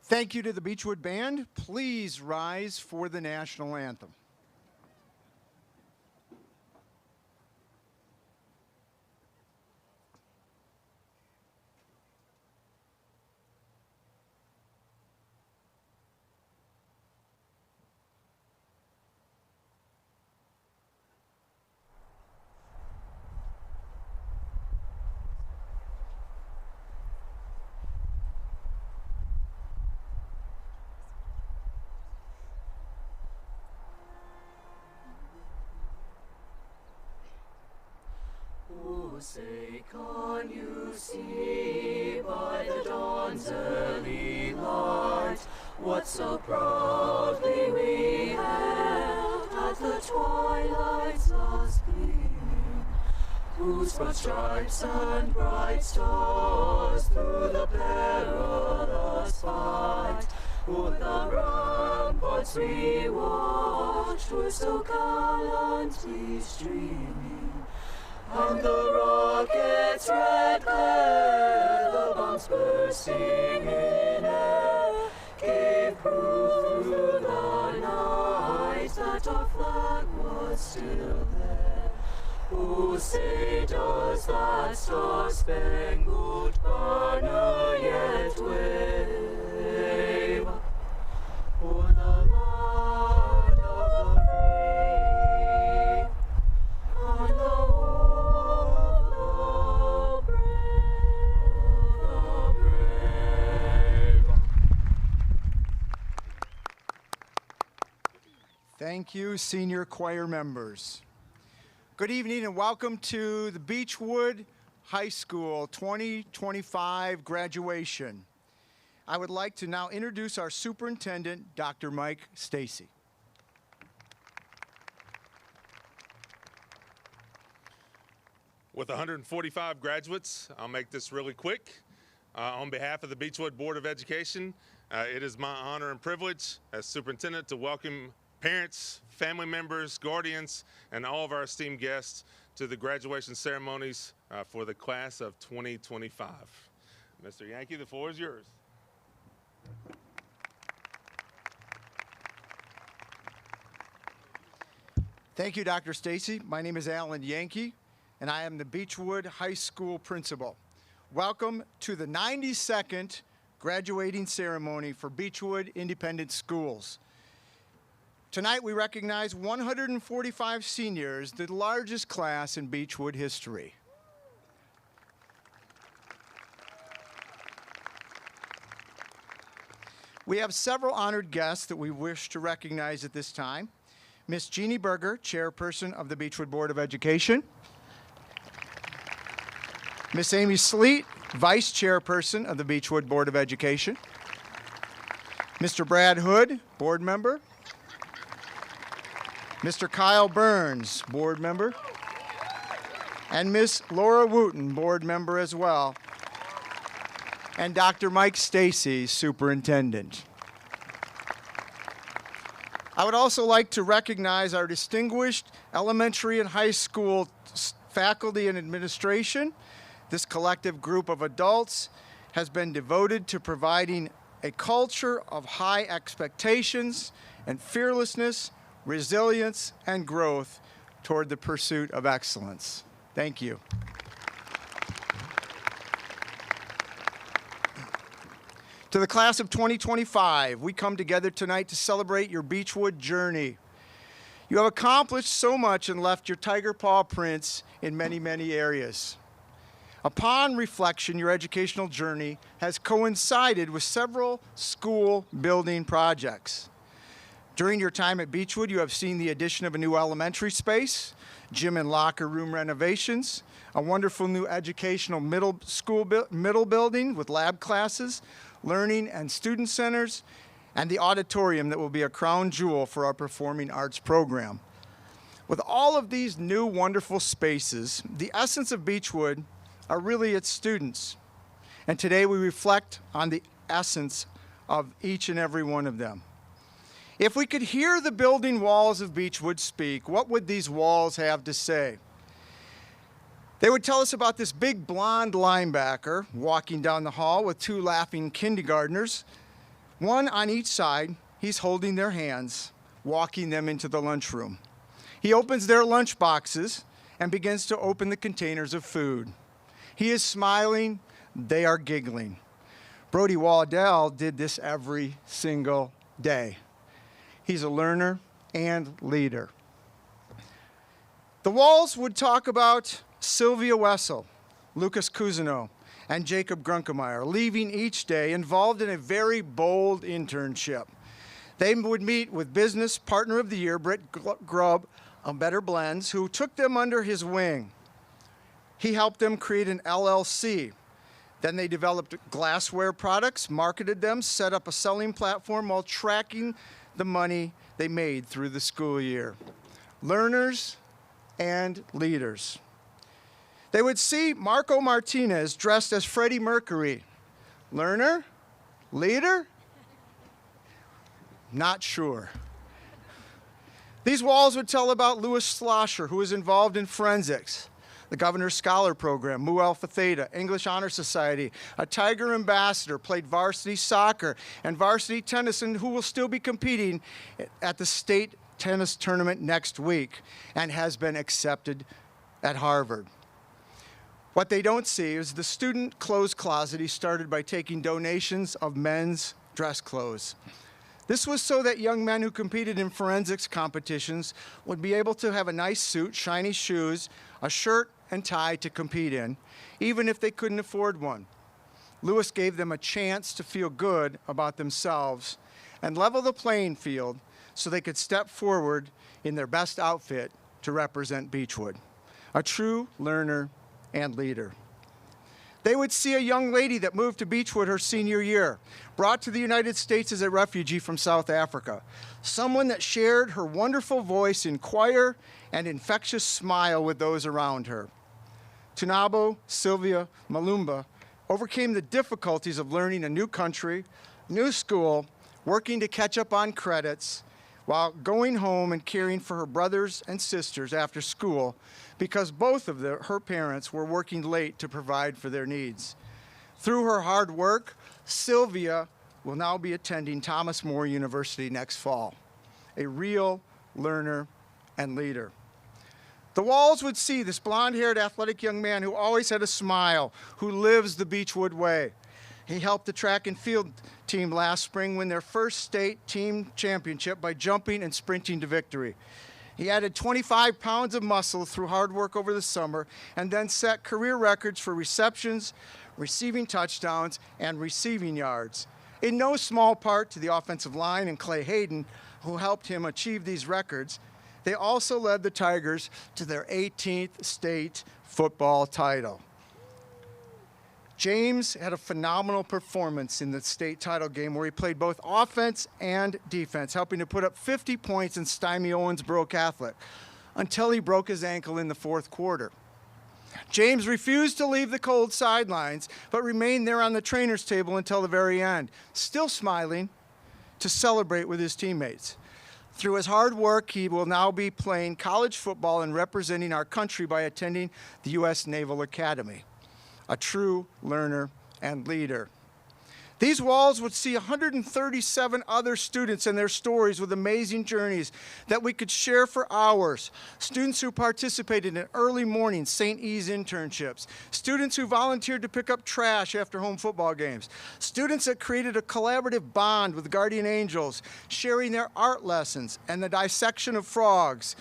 Thank you to the Beechwood Band. Please rise for the national anthem. Say, can you see by the dawn's early light what so proudly we hailed at the twilight's last gleaming, whose broad stripes and bright stars through the perilous fight o'er the ramparts we watched were so gallantly streaming. And the rocket's red glare, the bombs bursting in air, gave proof through the night that our flag was still there. Oh, say, does that star-spangled banner yet wave o'er the land of the free and the Thank you, senior choir members. Good evening and welcome to the Beechwood High School 2025 graduation. I would like to now introduce our superintendent, Dr. Mike Stacy. With 145 graduates, I'll make this really quick. On behalf of the Beechwood Board of Education, it is my honor and privilege as superintendent to welcome parents, family members, guardians, and all of our esteemed guests to the graduation ceremonies for the class of 2025. Mr. Yankee, the floor is yours. Thank you, Dr. Stacy. My name is Alan Yankee, and I am the Beechwood High School principal. Welcome to the 92nd graduating ceremony for Beechwood Independent Schools. Tonight we recognize 145 seniors, the largest class in Beechwood history. We have several honored guests that we wish to recognize at this time. Miss Jeannie Berger, chairperson of the Beechwood Board of Education. Miss Amy Sleet, vice chairperson of the Beechwood Board of Education. Mr. Brad Hood, board member. Mr. Kyle Burns, board member, and Miss Laura Wooten, board member as well, and Dr. Mike Stacy, superintendent. I would also like to recognize our distinguished elementary and high school faculty and administration. This collective group of adults has been devoted to providing a culture of high expectations and fearlessness, resilience, and growth toward the pursuit of excellence. Thank you. To the class of 2025, we come together tonight to celebrate your Beechwood journey. You have accomplished so much and left your tiger paw prints in many, many areas. Upon reflection, your educational journey has coincided with several school building projects. During your time at Beechwood, you have seen the addition of a new elementary space, gym and locker room renovations, a wonderful new educational middle building with lab classes, learning and student centers, and the auditorium that will be a crown jewel for our performing arts program. With all of these new wonderful spaces, the essence of Beechwood are really its students. And today we reflect on the essence of each and every one of them. If we could hear the building walls of Beechwood speak, what would these walls have to say? They would tell us about this big blonde linebacker walking down the hall with two laughing kindergartners, One on each side, he's holding their hands, walking them into the lunchroom. He opens their lunch boxes and begins to open the containers of food. He is smiling, they are giggling. Brody Waddell did this every single day. He's a learner and leader. The walls would talk about Sylvia Wessel, Lucas Cousineau, and Jacob Grunkemeyer, leaving each day involved in a very bold internship. They would meet with business partner of the year, Britt Grubb, of Better Blends, who took them under his wing. He helped them create an LLC. Then they developed glassware products, marketed them, set up a selling platform while tracking the money they made through the school year. Learners and leaders. They would see Marco Martinez dressed as Freddie Mercury. Learner? Leader? Not sure. These walls would tell about Louis Schlosser, who was involved in forensics, the Governor's Scholar Program, Mu Alpha Theta, English Honor Society, a Tiger ambassador, played varsity soccer and varsity tennis, and who will still be competing at the state tennis tournament next week and has been accepted at Harvard. What they don't see is the student clothes closet he started by taking donations of men's dress clothes. This was so that young men who competed in forensics competitions would be able to have a nice suit, shiny shoes, a shirt and tie to compete in, even if they couldn't afford one. Lewis gave them a chance to feel good about themselves and level the playing field so they could step forward in their best outfit to represent Beechwood. A true learner and leader. They would see a young lady that moved to Beechwood her senior year, brought to the United States as a refugee from South Africa. Someone that shared her wonderful voice in choir and infectious smile with those around her. Tunabo Sylvia Malumba overcame the difficulties of learning a new country, new school, working to catch up on credits, while going home and caring for her brothers and sisters after school because both of her parents were working late to provide for their needs. Through her hard work, Sylvia will now be attending Thomas More University next fall, a real learner and leader. The walls would see this blonde-haired athletic young man who always had a smile, who lives the Beechwood way. He helped the track and field team last spring win their first state team championship by jumping and sprinting to victory. He added 25 pounds of muscle through hard work over the summer and then set career records for receptions, receiving touchdowns, and receiving yards. In no small part to the offensive line and Clay Hayden, who helped him achieve these records. They also led the Tigers to their 18th state football title. James had a phenomenal performance in the state title game where he played both offense and defense, helping to put up 50 points and stymie Owensboro Catholic until he broke his ankle in the fourth quarter. James refused to leave the cold sidelines, but remained there on the trainer's table until the very end, still smiling to celebrate with his teammates. Through his hard work, he will now be playing college football and representing our country by attending the U.S. Naval Academy. A true learner and leader. These walls would see 137 other students and their stories with amazing journeys that we could share for hours. Students who participated in early morning St. E's internships. Students who volunteered to pick up trash after home football games. Students that created a collaborative bond with guardian angels, sharing their art lessons and the dissection of frogs.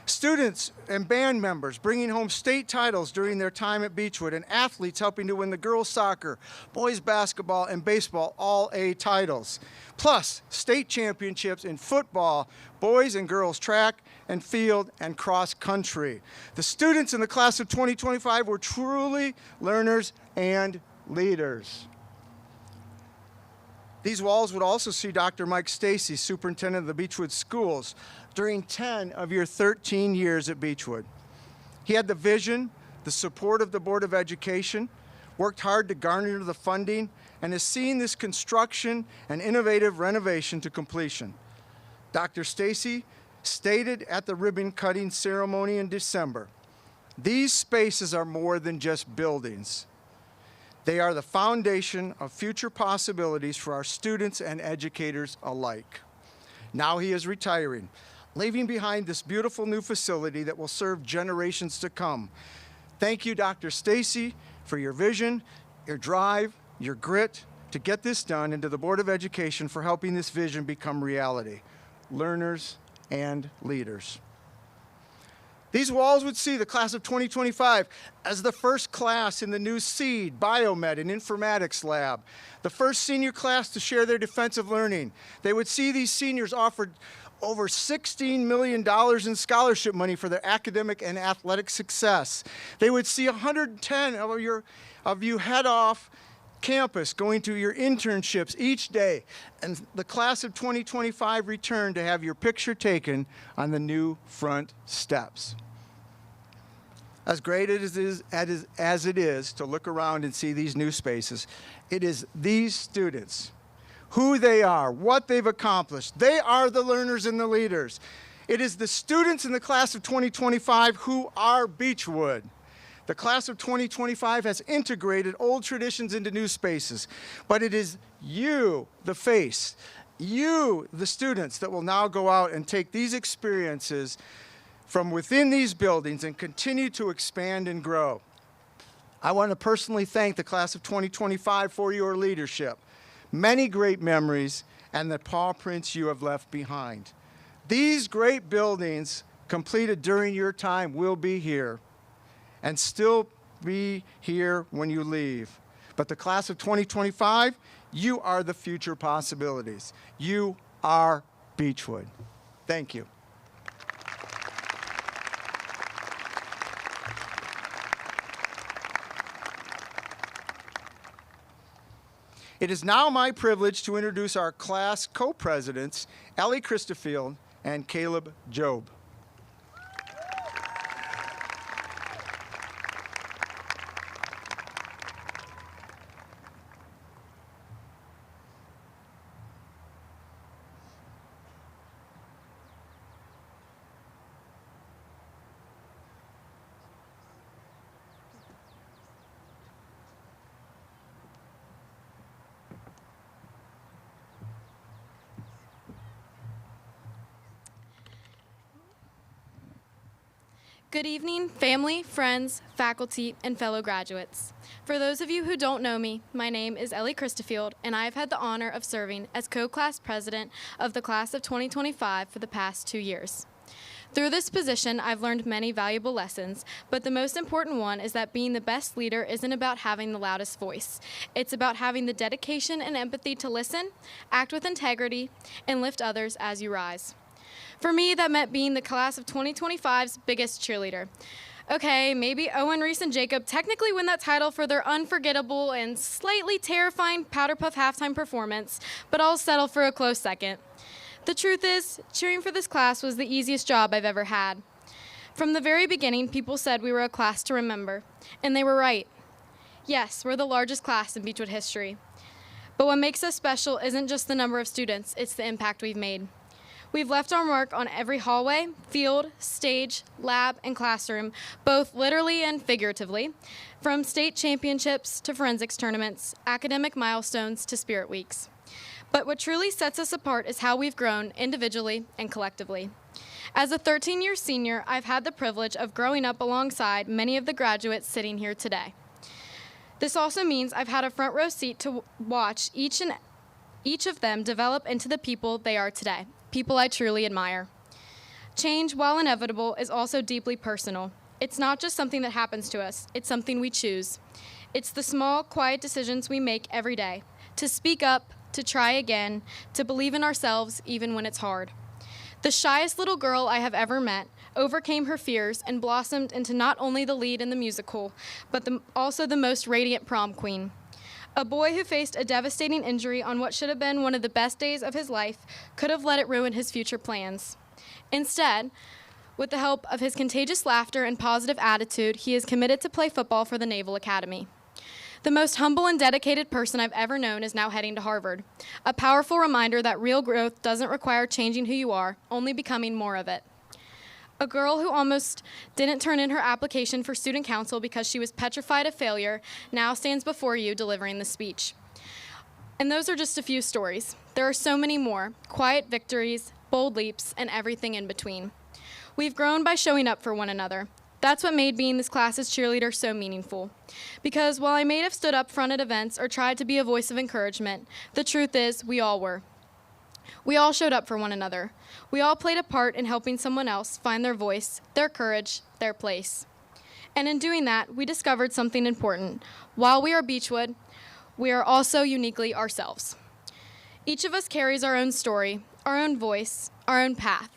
Students and band members bringing home state titles during their time at Beechwood, and athletes helping to win the girls' soccer, boys' basketball, and baseball All-A titles. Plus, state championships in football, boys and girls track and field, and cross country. The students in the class of 2025 were truly learners and leaders. These walls would also see Dr. Mike Stacy, superintendent of the Beechwood schools, during 10 of your 13 years at Beechwood. He had the vision, the support of the Board of Education, worked hard to garner the funding, and is seeing this construction and innovative renovation to completion. Dr. Stacy stated at the ribbon cutting ceremony in December, "These spaces are more than just buildings. They are the foundation of future possibilities for our students and educators alike. Now he is retiring, leaving behind this beautiful new facility that will serve generations to come. Thank you, Dr. Stacy, for your vision, your drive, your grit to get this done, and to the Board of Education for helping this vision become reality. Learners and leaders. These walls would see the class of 2025 as the first class in the new SEED, Biomed, and Informatics lab, the first senior class to share their defensive learning. They would see these seniors offered over $16 million in scholarship money for their academic and athletic success. They would see 110 of you head off campus going to your internships each day, and the class of 2025 return to have your picture taken on the new front steps. As great as it is to look around and see these new spaces, it is these students, who they are, what they've accomplished. They are the learners and the leaders. It is the students in the class of 2025 who are Beechwood. The class of 2025 has integrated old traditions into new spaces, but it is you, the face, you, the students, that will now go out and take these experiences from within these buildings and continue to expand and grow. I want to personally thank the class of 2025 for your leadership, many great memories, and the paw prints you have left behind. These great buildings completed during your time will be here and still be here when you leave. But the class of 2025, you are the future possibilities. You are Beechwood. Thank you. It is now my privilege to introduce our class co-presidents, Ellie Christofield and Caleb Job. Good evening, family, friends, faculty, and fellow graduates. For those of you who don't know me, my name is Ellie Christofield, and I have had the honor of serving as co-class president of the class of 2025 for the past 2 years. Through this position, I've learned many valuable lessons, but the most important one is that being the best leader isn't about having the loudest voice. It's about having the dedication and empathy to listen, act with integrity, and lift others as you rise. For me, that meant being the class of 2025's biggest cheerleader. Okay, maybe Owen, Reese, and Jacob technically win that title for their unforgettable and slightly terrifying Powder Puff halftime performance, but I'll settle for a close second. The truth is, cheering for this class was the easiest job I've ever had. From the very beginning, people said we were a class to remember, and they were right. Yes, we're the largest class in Beechwood history. But what makes us special isn't just the number of students, it's the impact we've made. We've left our mark on every hallway, field, stage, lab, and classroom, both literally and figuratively, from state championships to forensics tournaments, academic milestones to spirit weeks. But what truly sets us apart is how we've grown individually and collectively. As a 13-year senior, I've had the privilege of growing up alongside many of the graduates sitting here today. This also means I've had a front row seat to watch each of them develop into the people they are today. People I truly admire. Change, while inevitable, is also deeply personal. It's not just something that happens to us, it's something we choose. It's the small, quiet decisions we make every day, to speak up, to try again, to believe in ourselves even when it's hard. The shyest little girl I have ever met overcame her fears and blossomed into not only the lead in the musical, but also the most radiant prom queen. A boy who faced a devastating injury on what should have been one of the best days of his life could have let it ruin his future plans. Instead, with the help of his contagious laughter and positive attitude, he is committed to play football for the Naval Academy. The most humble and dedicated person I've ever known is now heading to Harvard. A powerful reminder that real growth doesn't require changing who you are, only becoming more of it. A girl who almost didn't turn in her application for student council because she was petrified of failure now stands before you delivering the speech. And those are just a few stories. There are so many more, quiet victories, bold leaps, and everything in between. We've grown by showing up for one another. That's what made being this class's cheerleader so meaningful. Because while I may have stood up front at events or tried to be a voice of encouragement, the truth is we all were. We all showed up for one another. We all played a part in helping someone else find their voice, their courage, their place. And in doing that, we discovered something important. While we are Beechwood, we are also uniquely ourselves. Each of us carries our own story, our own voice, our own path.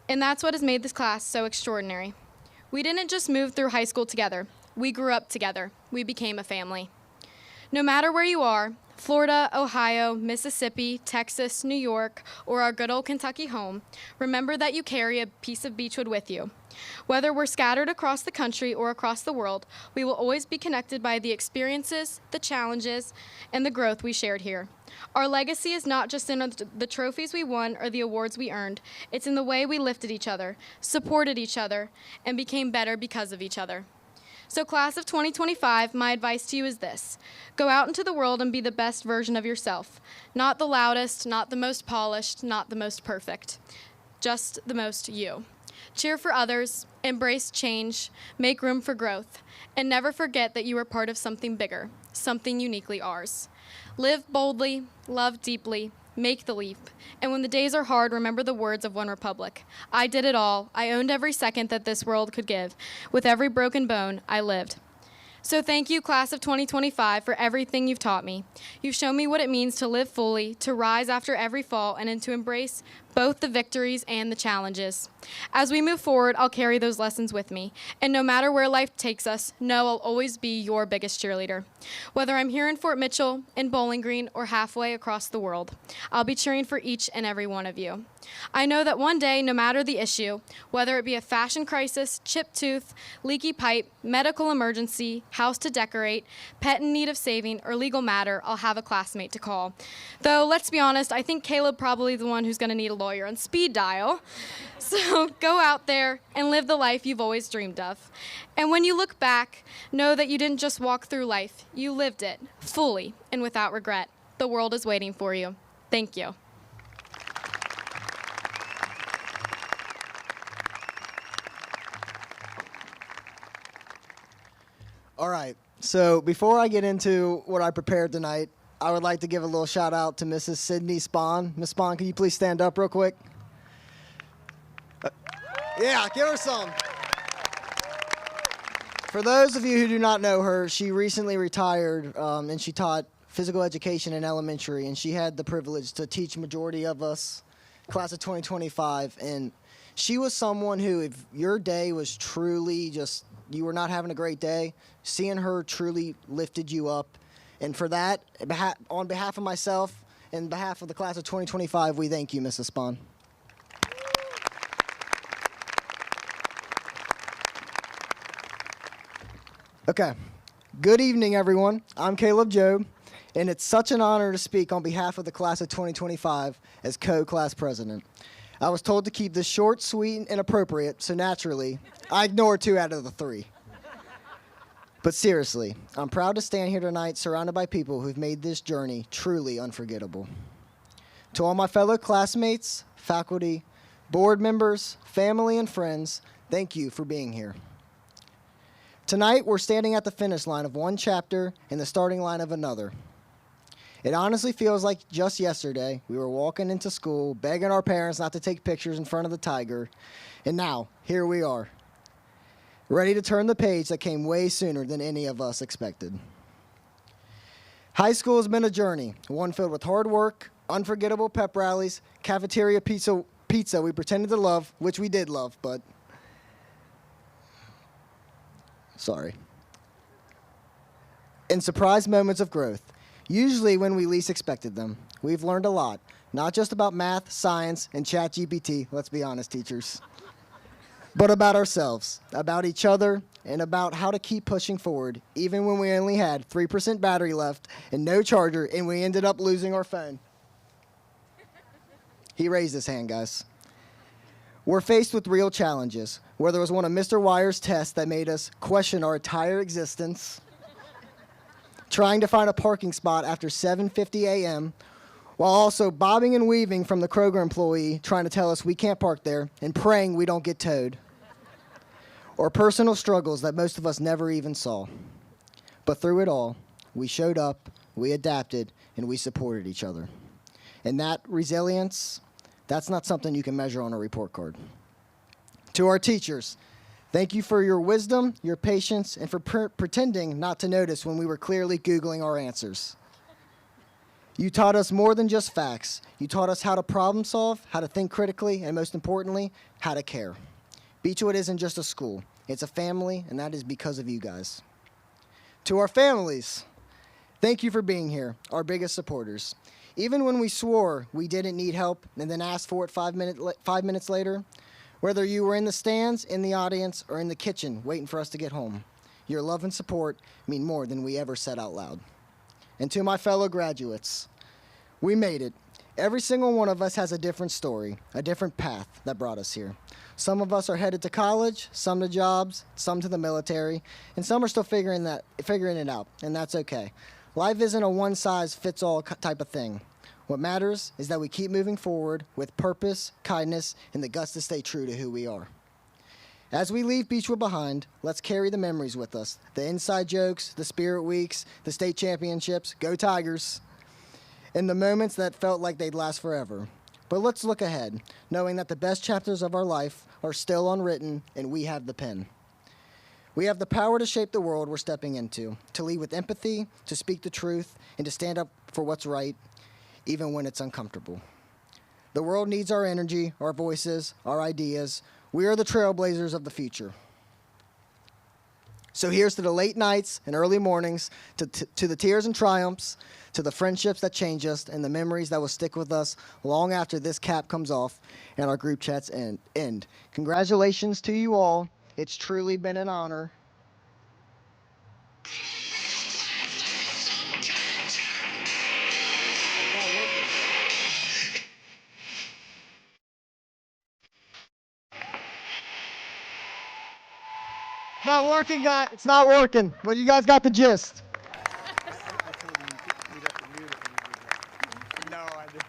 And that's what has made this class so extraordinary. We didn't just move through high school together. We grew up together. We became a family. No matter where you are, Florida, Ohio, Mississippi, Texas, New York, or our good old Kentucky home, remember that you carry a piece of Beechwood with you. Whether we're scattered across the country or across the world, we will always be connected by the experiences, the challenges, and the growth we shared here. Our legacy is not just in the trophies we won or the awards we earned. It's in the way we lifted each other, supported each other, and became better because of each other. So class of 2025, my advice to you is this. Go out into the world and be the best version of yourself. Not the loudest, not the most polished, not the most perfect. Just the most you. Cheer for others, embrace change, make room for growth, and never forget that you are part of something bigger, something uniquely ours. Live boldly, love deeply, make the leap, and when the days are hard, remember the words of One Republic. I did it all. I owned every second that this world could give. With every broken bone, I lived. So thank you, class of 2025, for everything you've taught me. You've shown me what it means to live fully, to rise after every fall, and to embrace both the victories and the challenges. As we move forward, I'll carry those lessons with me. And no matter where life takes us, know I'll always be your biggest cheerleader. Whether I'm here in Fort Mitchell, in Bowling Green, or halfway across the world, I'll be cheering for each and every one of you. I know that one day, no matter the issue, whether it be a fashion crisis, chipped tooth, leaky pipe, medical emergency, house to decorate, pet in need of saving, or legal matter, I'll have a classmate to call. Though, let's be honest, I think Caleb probably the one who's going to need a lawyer on speed dial. So go out there and live the life you've always dreamed of. And when you look back, know that you didn't just walk through life, you lived it fully and without regret. The world is waiting for you. Thank you. All right, so before I get into what I prepared tonight, I would like to give a little shout out to Mrs. Sydney Spahn. Miss Spahn, can you please stand up real quick? Yeah, give her some. For those of you who do not know her, she recently retired and she taught physical education in elementary, and she had the privilege to teach majority of us, class of 2025, and she was someone who, if your day was truly just, you were not having a great day, seeing her truly lifted you up. And for that, on behalf of myself and behalf of the class of 2025, we thank you, Mrs. Spahn. Okay. Good evening, everyone. I'm Caleb Jobe, and it's such an honor to speak on behalf of the class of 2025 as co-class president. I was told to keep this short, sweet, and appropriate, so naturally, I ignored 2 out of the 3. But seriously, I'm proud to stand here tonight surrounded by people who've made this journey truly unforgettable. To all my fellow classmates, faculty, board members, family, and friends, thank you for being here. Tonight, we're standing at the finish line of one chapter and the starting line of another. It honestly feels like just yesterday, we were walking into school, begging our parents not to take pictures in front of the tiger, and now, here we are, ready to turn the page that came way sooner than any of us expected. High school has been a journey, one filled with hard work, unforgettable pep rallies, cafeteria pizza we pretended to love, which we did love, but sorry. And surprise moments of growth, usually when we least expected them. We've learned a lot, not just about math, science, and ChatGPT, let's be honest, teachers, but about ourselves, about each other, and about how to keep pushing forward, even when we only had 3% battery left and no charger, and we ended up losing our phone. He raised his hand, guys. We're faced with real challenges, whether it was one of Mr. Wire's tests that made us question our entire existence, trying to find a parking spot after 7:50 a.m., while also bobbing and weaving from the Kroger employee trying to tell us we can't park there and praying we don't get towed, or personal struggles that most of us never even saw. But through it all, we showed up, we adapted, and we supported each other. And that resilience, that's not something you can measure on a report card. To our teachers, thank you for your wisdom, your patience, and for pretending not to notice when we were clearly Googling our answers. You taught us more than just facts. You taught us how to problem solve, how to think critically, and most importantly, how to care. Beechwood isn't just a school. It's a family, and that is because of you guys. To our families, thank you for being here, our biggest supporters. Even when we swore we didn't need help and then asked for it 5 minutes later, whether you were in the stands, in the audience, or in the kitchen waiting for us to get home, your love and support mean more than we ever said out loud. And to my fellow graduates, we made it. Every single one of us has a different story, a different path that brought us here. Some of us are headed to college, some to jobs, some to the military, and some are still figuring it out, and that's okay. Life isn't a one-size-fits-all type of thing. What matters is that we keep moving forward with purpose, kindness, and the guts to stay true to who we are. As we leave Beechwood behind, let's carry the memories with us. The inside jokes, the spirit weeks, the state championships, go Tigers, and the moments that felt like they'd last forever. But let's look ahead, knowing that the best chapters of our life are still unwritten, and we have the pen. We have the power to shape the world we're stepping into, to lead with empathy, to speak the truth, and to stand up for what's right, even when it's uncomfortable. The world needs our energy, our voices, our ideas. We are the trailblazers of the future. So here's to the late nights and early mornings, to the tears and triumphs, to the friendships that change us, and the memories that will stick with us long after this cap comes off and our group chats end. Congratulations to you all. It's truly been an honor. It's not working, guys. It's not working. But you guys got the gist. I told him we'd have to mute it when we did that. No, I didn't.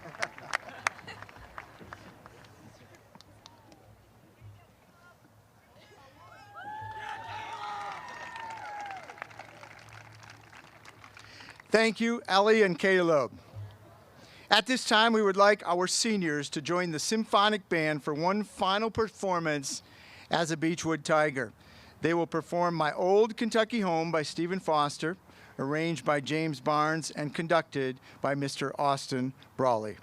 Thank you, Ellie and Caleb. At this time, we would like our seniors to join the symphonic band for one final performance as a Beechwood Tiger. They will perform My Old Kentucky Home by Stephen Foster, arranged by James Barnes and conducted by Mr. Austin Brawley.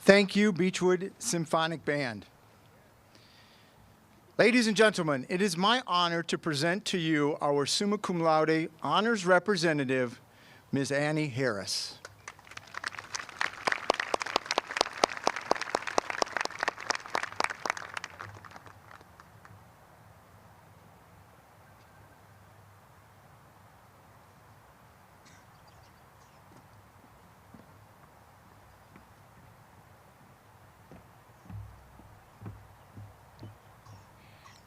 Thank you, Beechwood Symphonic Band. Ladies and gentlemen, it is my honor to present to you our summa cum laude honors representative, Ms. Annie Harris.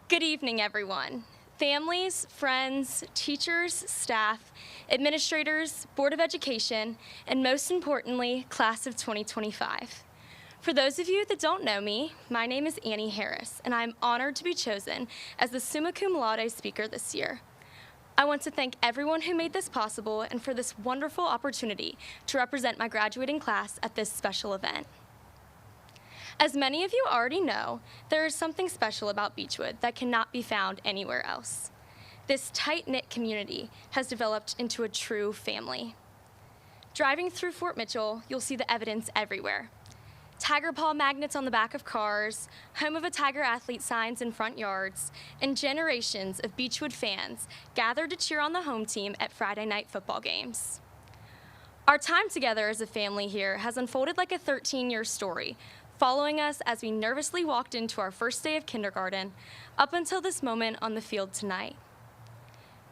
Good evening, everyone. Families, friends, teachers, staff, administrators, Board of Education, and most importantly, Class of 2025. For those of you that don't know me, my name is Annie Harris, and I'm honored to be chosen as the summa cum laude speaker this year. I want to thank everyone who made this possible and for this wonderful opportunity to represent my graduating class at this special event. As many of you already know, there is something special about Beechwood that cannot be found anywhere else. This tight-knit community has developed into a true family. Driving through Fort Mitchell, you'll see the evidence everywhere. Tiger paw magnets on the back of cars, home of a Tiger athlete signs in front yards, and generations of Beechwood fans gathered to cheer on the home team at Friday night football games. Our time together as a family here has unfolded like a 13-year story, following us as we nervously walked into our first day of kindergarten, up until this moment on the field tonight.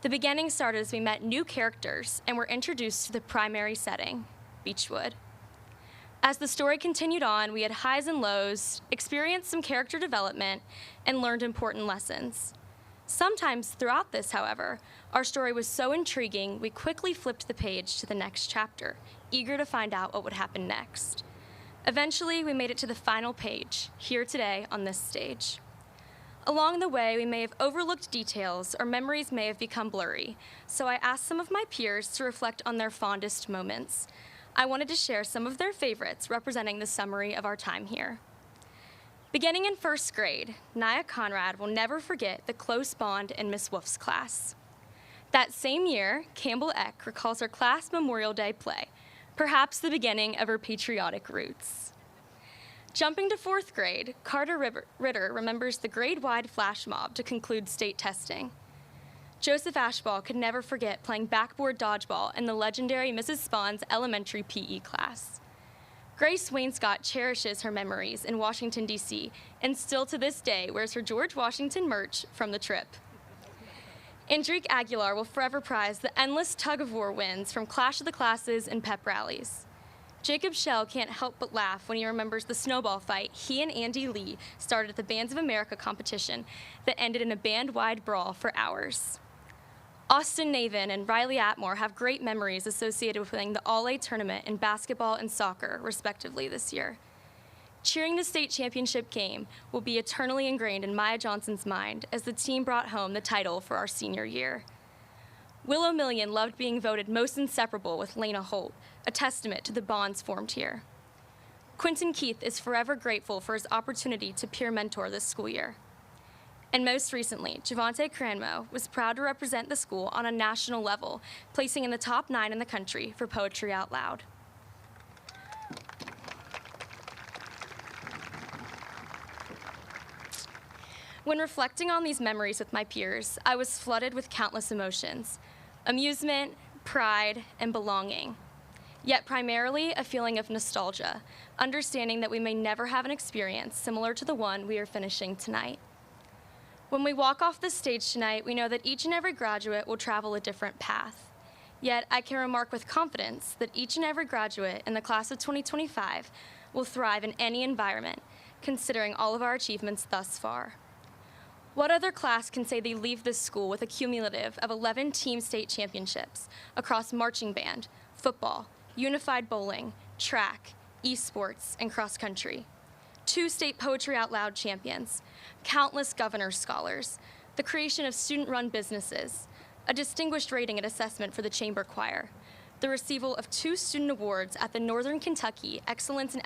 The beginning started as we met new characters and were introduced to the primary setting, Beechwood. As the story continued on, we had highs and lows, experienced some character development, and learned important lessons. Sometimes throughout this, however, our story was so intriguing, we quickly flipped the page to the next chapter, eager to find out what would happen next. Eventually, we made it to the final page, here today on this stage. Along the way, we may have overlooked details or memories may have become blurry, so I asked some of my peers to reflect on their fondest moments. I wanted to share some of their favorites representing the summary of our time here. Beginning in first grade, Nia Conrad will never forget the close bond in Miss Wolf's class. That same year, Campbell Eck recalls her class Memorial Day play, perhaps the beginning of her patriotic roots. Jumping to fourth grade, Carter Ritter remembers the grade-wide flash mob to conclude state testing. Joseph Ashball could never forget playing backboard dodgeball in the legendary Mrs. Spawn's elementary PE class. Grace Wainscott cherishes her memories in Washington, D.C., and still to this day wears her George Washington merch from the trip. Andrique Aguilar will forever prize the endless tug-of-war wins from Clash of the Classes and pep rallies. Jacob Schell can't help but laugh when he remembers the snowball fight he and Andy Lee started at the Bands of America competition that ended in a band-wide brawl for hours. Austin Navin and Riley Atmore have great memories associated with winning the All-A tournament in basketball and soccer, respectively, this year. Cheering the state championship game will be eternally ingrained in Maya Johnson's mind as the team brought home the title for our senior year. Willow Million loved being voted most inseparable with Lena Holt, a testament to the bonds formed here. Quentin Keith is forever grateful for his opportunity to peer mentor this school year. And most recently, Javante Cranmo was proud to represent the school on a national level, placing in the top 9 in the country for Poetry Out Loud. When reflecting on these memories with my peers, I was flooded with countless emotions: amusement, pride, and belonging. Yet primarily a feeling of nostalgia, understanding that we may never have an experience similar to the one we are finishing tonight. When we walk off the stage tonight, we know that each and every graduate will travel a different path. Yet I can remark with confidence that each and every graduate in the class of 2025 will thrive in any environment, considering all of our achievements thus far. What other class can say they leave this school with a cumulative of 11 team state championships across marching band, football, unified bowling, track, esports, and cross country? 2 state Poetry Out Loud champions, countless governor's scholars, the creation of student-run businesses, a distinguished rating and assessment for the chamber choir, the receival of 2 student awards at the Northern Kentucky Excellence in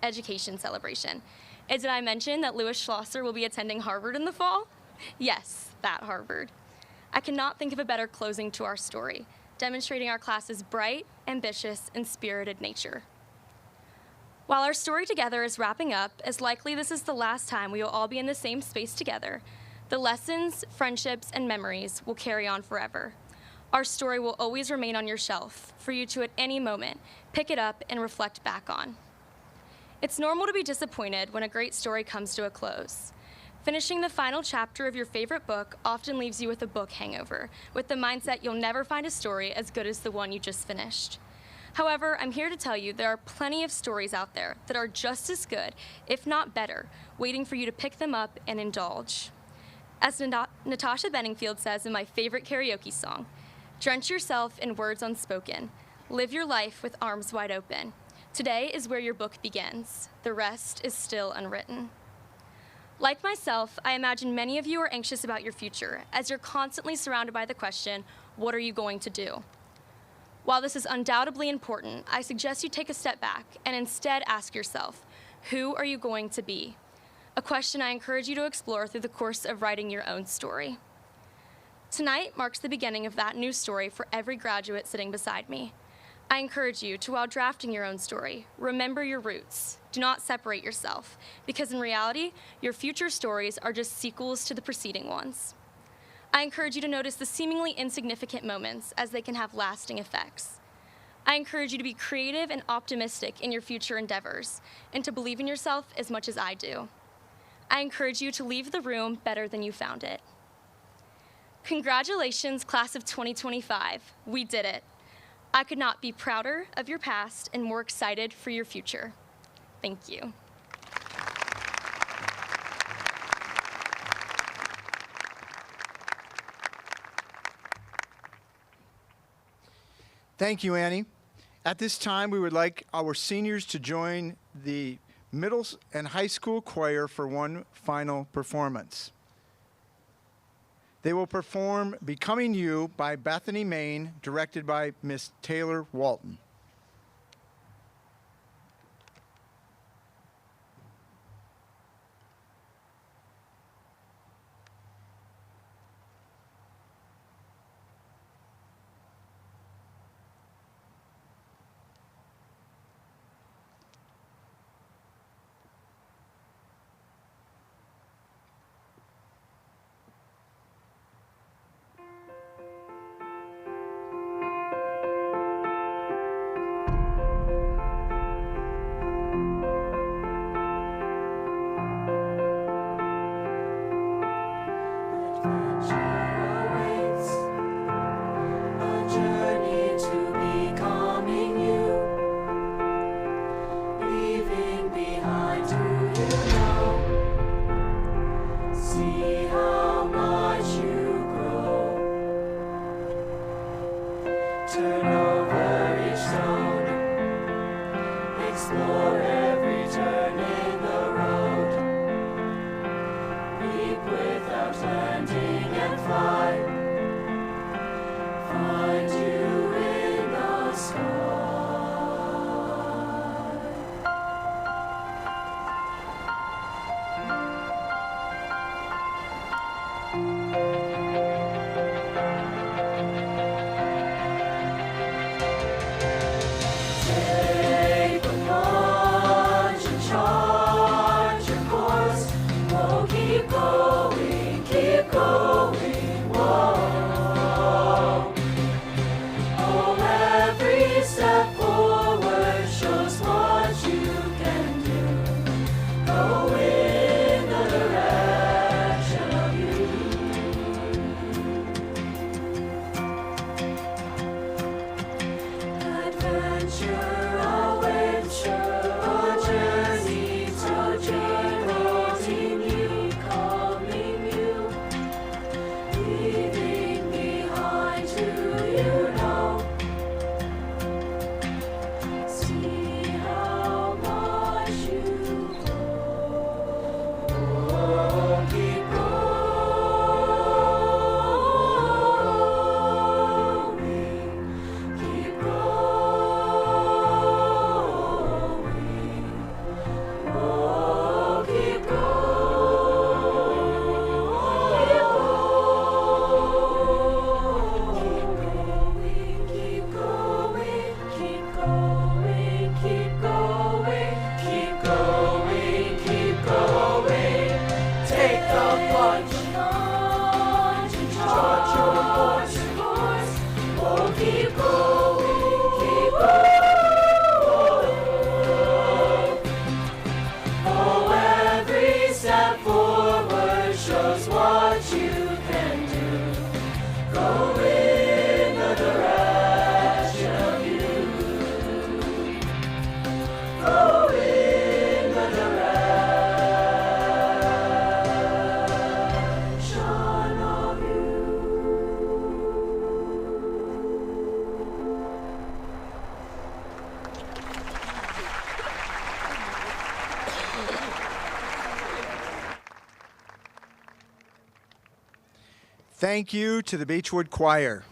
Education celebration. And did I mention that Louis Schlosser will be attending Harvard in the fall? Yes, that Harvard. I cannot think of a better closing to our story, demonstrating our class's bright, ambitious, and spirited nature. While our story together is wrapping up, as likely this is the last time we will all be in the same space together, the lessons, friendships, and memories will carry on forever. Our story will always remain on your shelf for you to at any moment pick it up and reflect back on. It's normal to be disappointed when a great story comes to a close. Finishing the final chapter of your favorite book often leaves you with a book hangover, with the mindset you'll never find a story as good as the one you just finished. However, I'm here to tell you there are plenty of stories out there that are just as good, if not better, waiting for you to pick them up and indulge. As Natasha Bedingfield says in my favorite karaoke song, drench yourself in words unspoken. Live your life with arms wide open. Today is where your book begins. The rest is still unwritten. Like myself, I imagine many of you are anxious about your future as you're constantly surrounded by the question, what are you going to do? While this is undoubtedly important, I suggest you take a step back and instead ask yourself, who are you going to be? A question I encourage you to explore through the course of writing your own story. Tonight marks the beginning of that new story for every graduate sitting beside me. I encourage you to, while drafting your own story, remember your roots. Do not separate yourself, because in reality, your future stories are just sequels to the preceding ones. I encourage you to notice the seemingly insignificant moments as they can have lasting effects. I encourage you to be creative and optimistic in your future endeavors and to believe in yourself as much as I do. I encourage you to leave the room better than you found it. Congratulations, class of 2025. We did it. I could not be prouder of your past and more excited for your future. Thank you. Thank you, Annie. At this time, we would like our seniors to join the middle and high school choir for one final performance. They will perform Becoming You by Bethany Main, directed by Miss Taylor Walton. Thank you to the Beechwood Choir.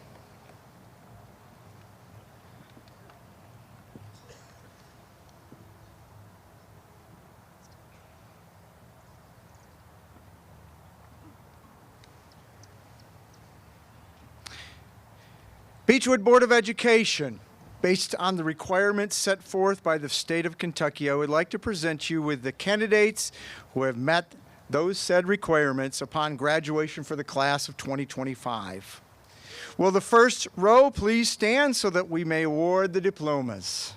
Beechwood Board of Education, based on the requirements set forth by the state of Kentucky, I would like to present you with the candidates who have met those said requirements upon graduation for the class of 2025. Will the first row please stand so that we may award the diplomas?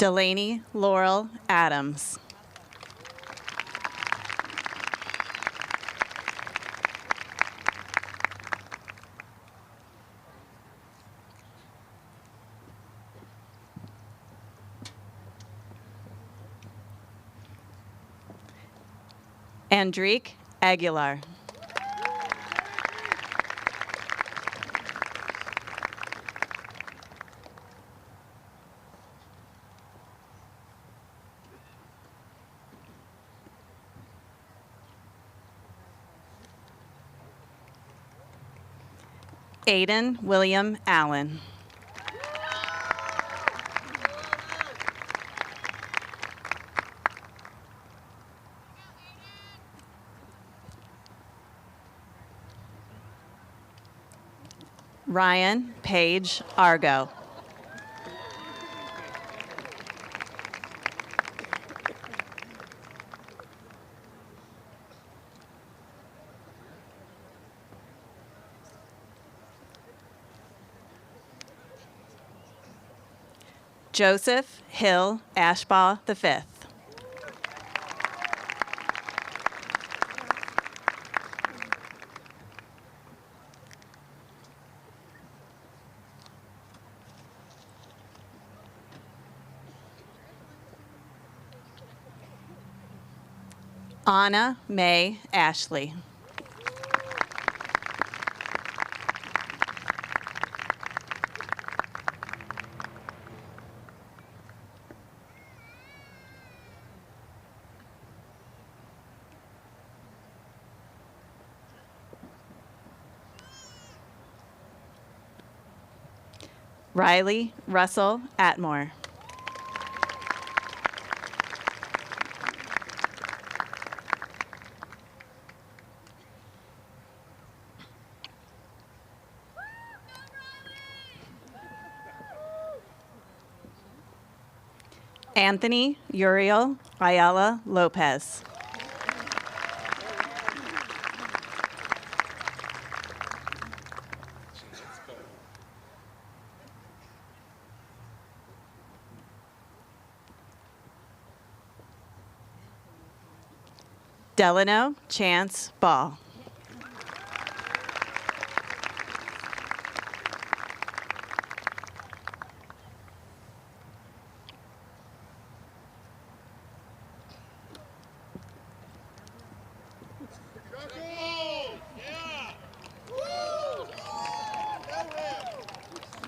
Delaney Laurel Adams. Andrique Aguilar. Aiden William Allen. Ryan Page Argo. Joseph Hill Ashbaugh V. Anna Mae Ashley. Riley Russell Atmore. Anthony Uriel Ayala Lopez. Delano Chance Ball.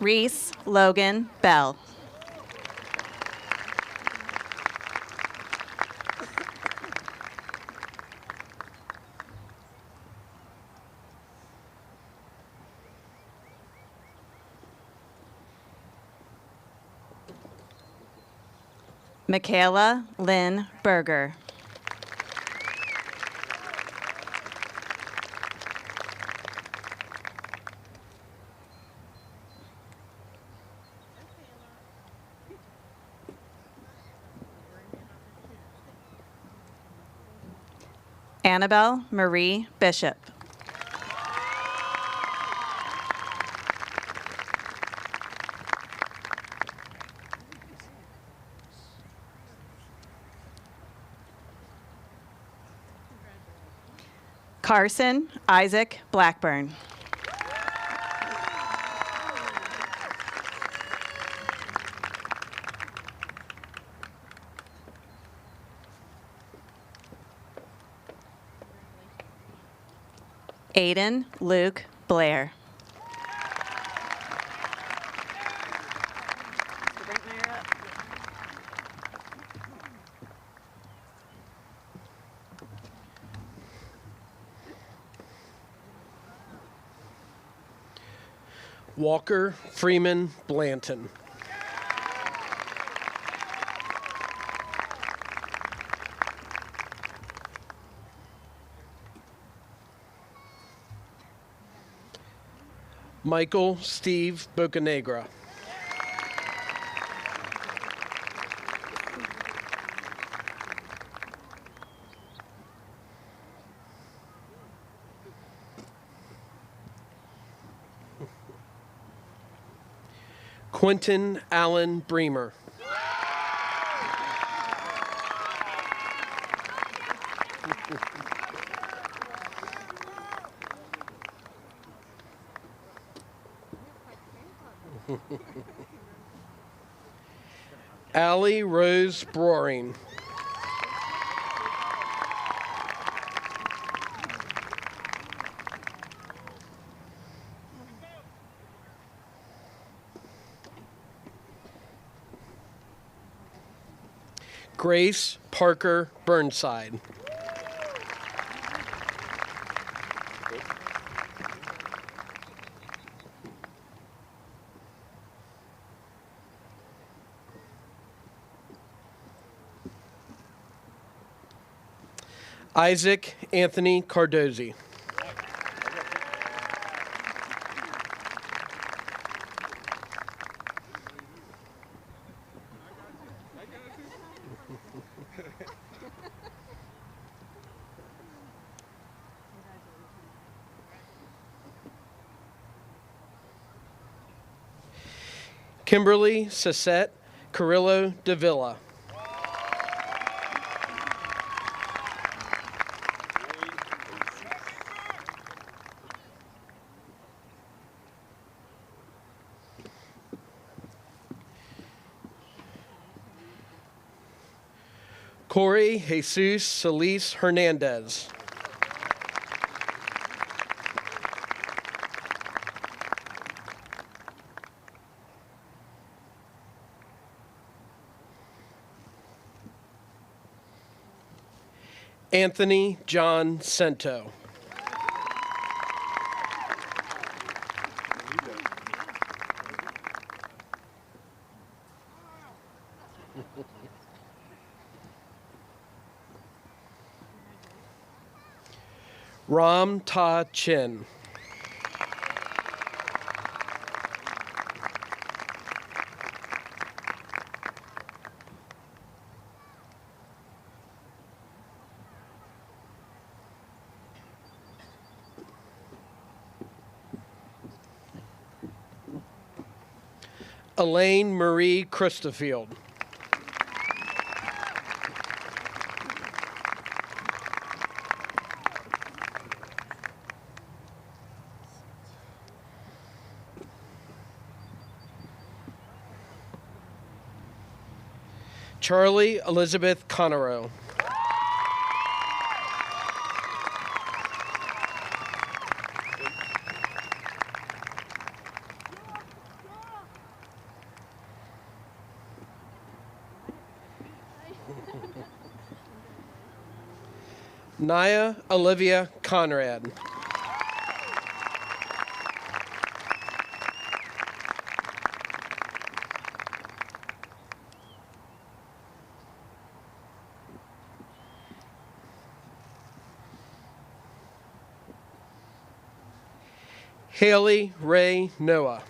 Reese Logan Bell. Michaela Lynn Berger. Annabelle Marie Bishop. Carson Isaac Blackburn. Aiden Luke Blair. Walker Freeman Blanton. Michael Steve Bocanegra. Quentin Allen Bremer. Allie Rose Broering. Grace Parker Burnside. Isaac Anthony Cardozi. Kimberly Sasette Carrillo Davila. Corey Jesus Solis Hernandez. Anthony John Cento. Ram Ta Chin. Elaine Marie Christofield. Charlie Elizabeth Conero. Naya Olivia Conrad. Haley Ray Noah.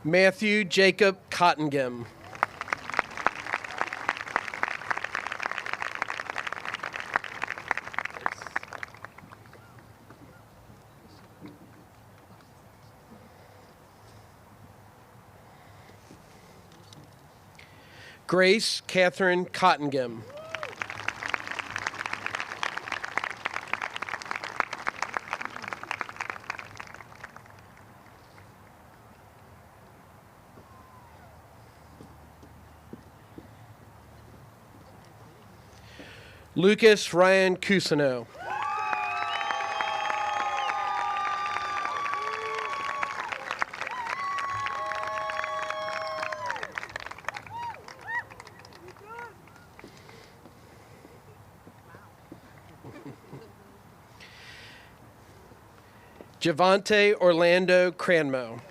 Matthew Jacob Cottingem. Grace Catherine Cottingem. Lucas Ryan Cousineau. Javante Orlando Cranmo.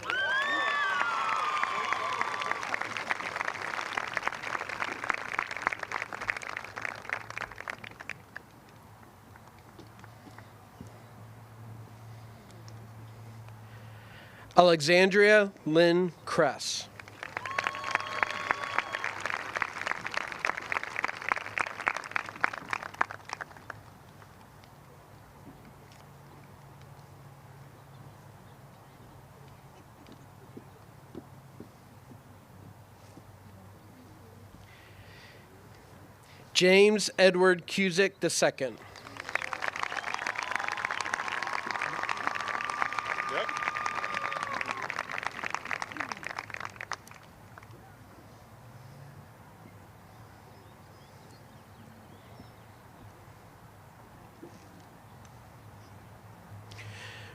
Alexandria Lynn Kress. James Edward Cusick II. Yep.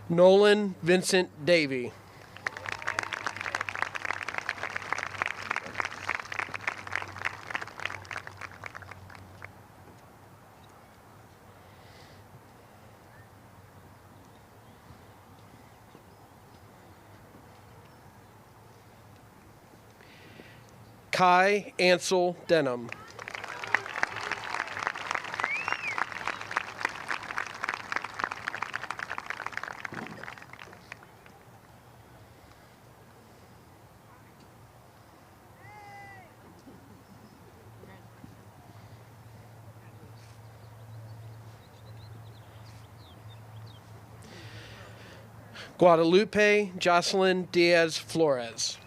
Nolan Vincent Davey. Kai Ansel Denham. Guadalupe Jocelyn Diaz Flores.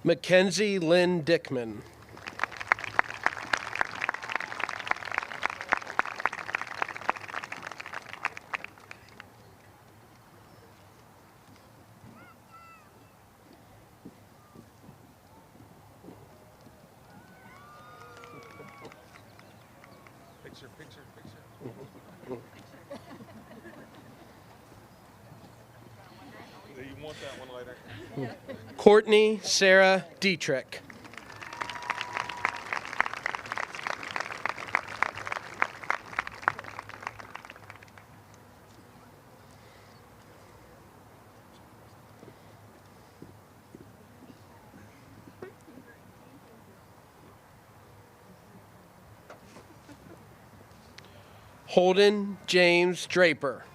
Mackenzie Lynn Dickman. Picture. You want that one later? Courtney Sarah Dietrich. Holden James Draper.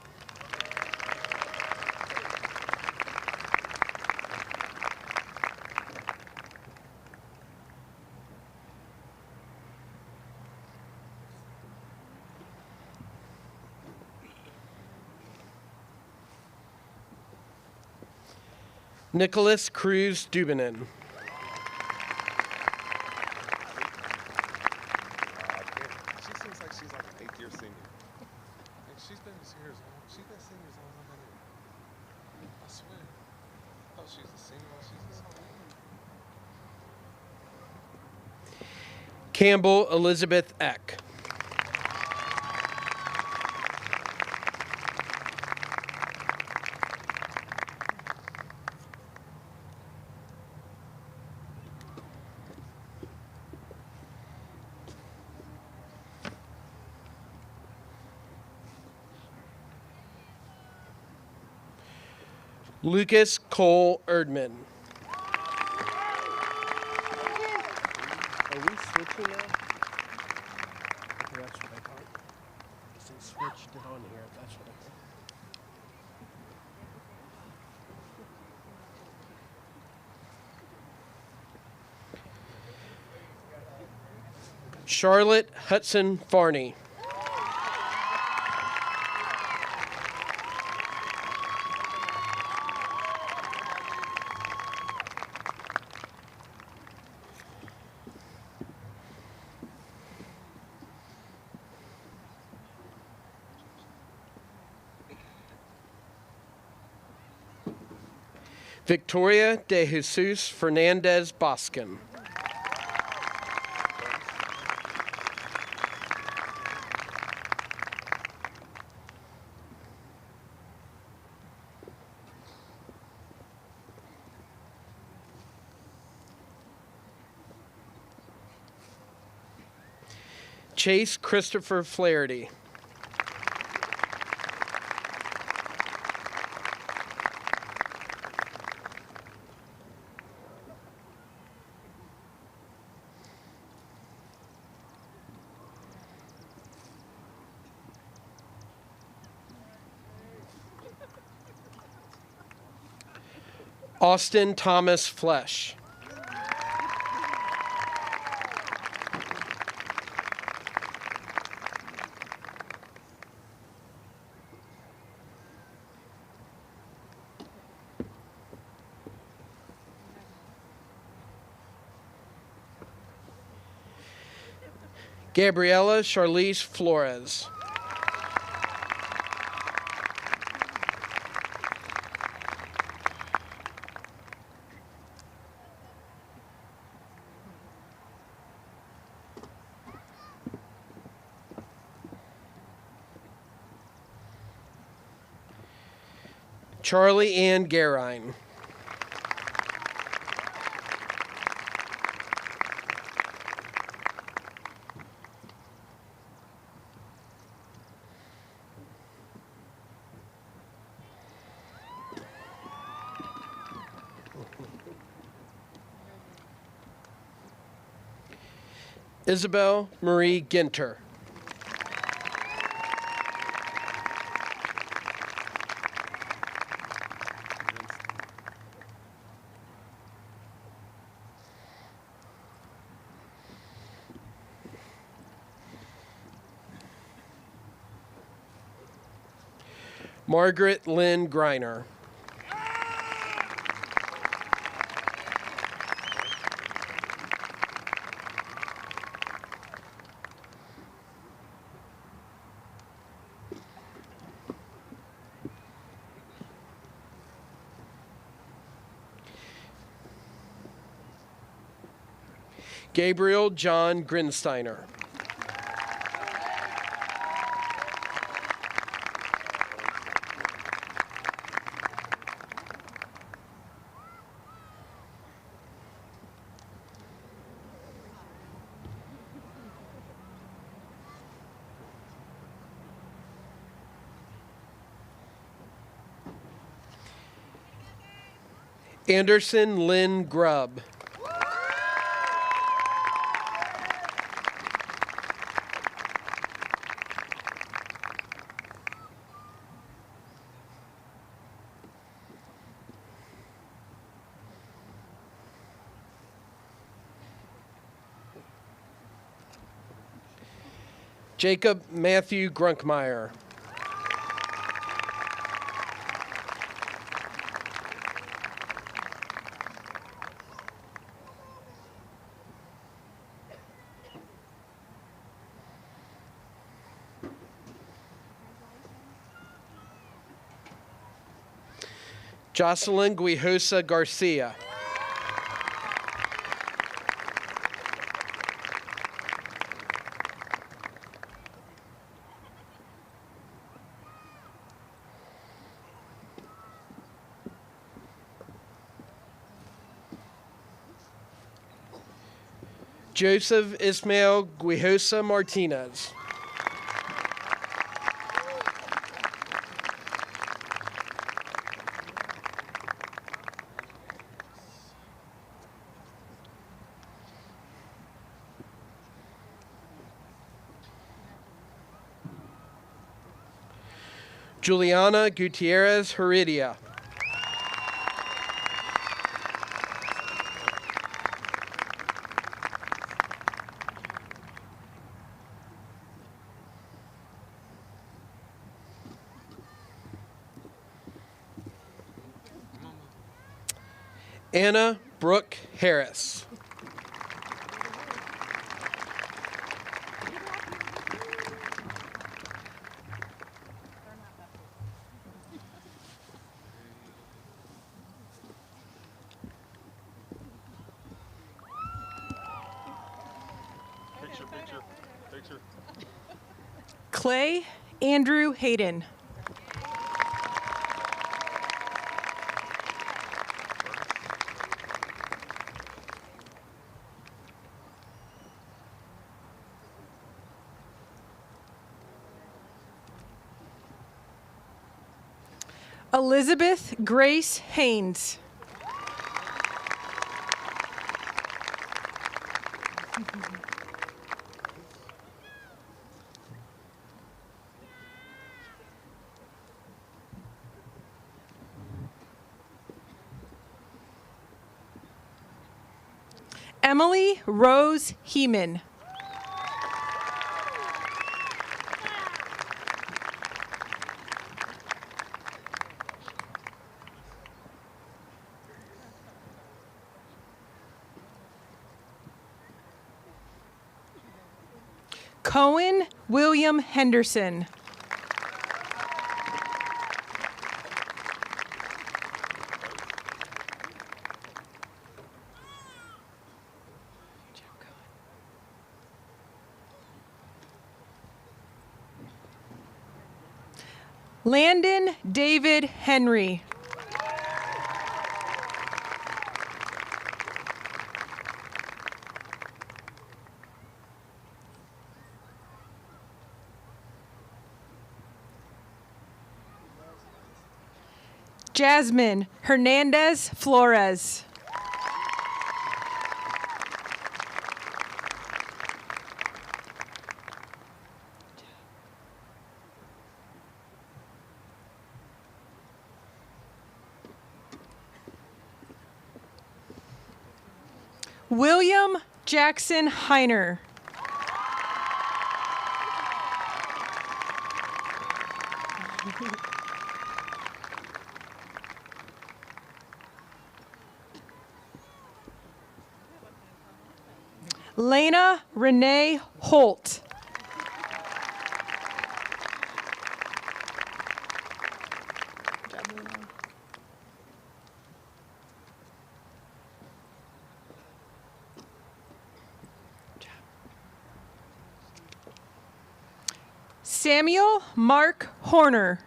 Nicholas Cruz Dubinin. She seems like she's like an 8th-year senior. And she's been here as long. She's been senior as long as I've been here. I swear. I thought she was a senior while she's a sophomore. Campbell Elizabeth Eck. Lucas Cole Erdman. Are we switching now? Okay, that's what I thought. They switched it on here. That's what I thought. Charlotte Hudson Farney. Victoria de Jesus Fernandez Boskin. Chase Christopher Flaherty. Austin Thomas Flesh. Gabriela Charlize Flores. Charlie Ann Garine. Isabel Marie Ginter. Margaret Lynn Griner. Gabriel John Grinsteiner. Anderson Lynn Grubb. Jacob Matthew Grunkmeyer. Jocelyn Guijosa Garcia. Joseph Ismael Guijosa Martinez. Juliana Gutierrez Heredia. Anna Brooke Harris. Picture. Clay Andrew Hayden. Elizabeth Grace Haynes. Emily Rose Heeman. Cohen William Henderson. Landon David Henry. Jasmine Hernandez Flores. William Jackson Heiner. Lena Renee Holt. Samuel Mark Horner.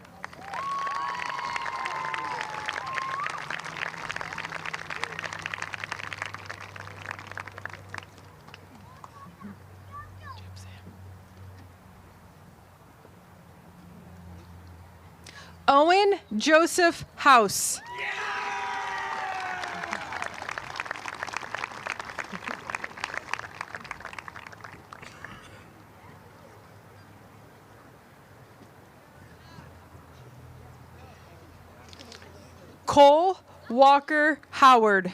Owen Joseph House. Cole Walker Howard.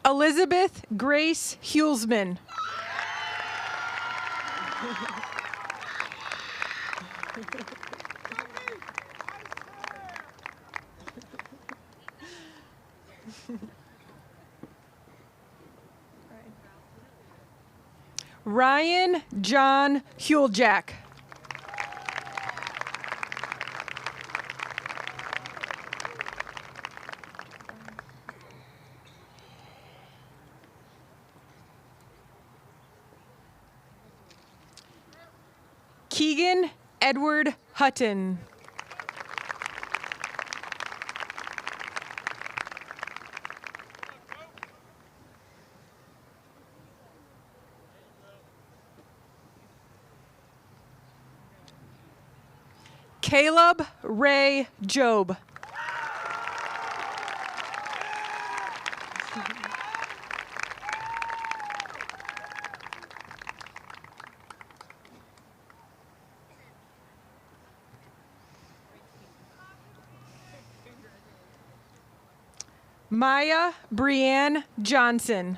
Elizabeth Grace Hulsman. Ryan John Hulejack. Keegan Edward Hutton. Caleb Ray Job. Maya Brianne Johnson.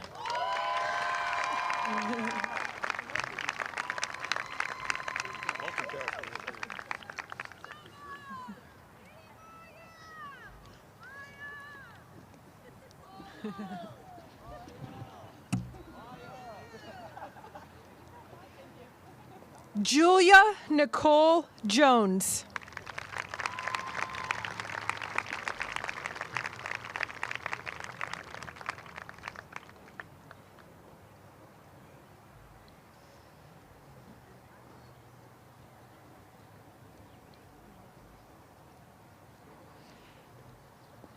Julia Nicole Jones.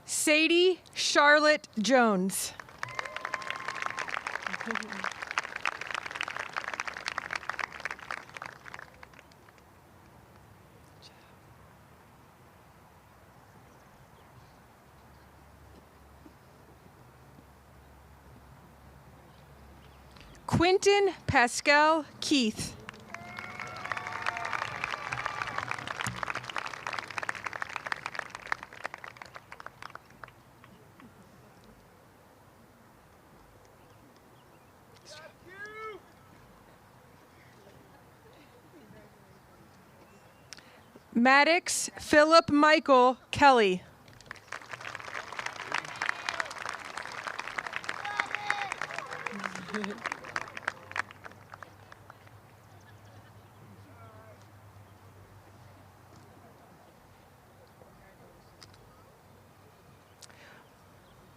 Sadie Charlotte Jones. Quentin Pascal Keith. Maddox Philip Michael Kelly.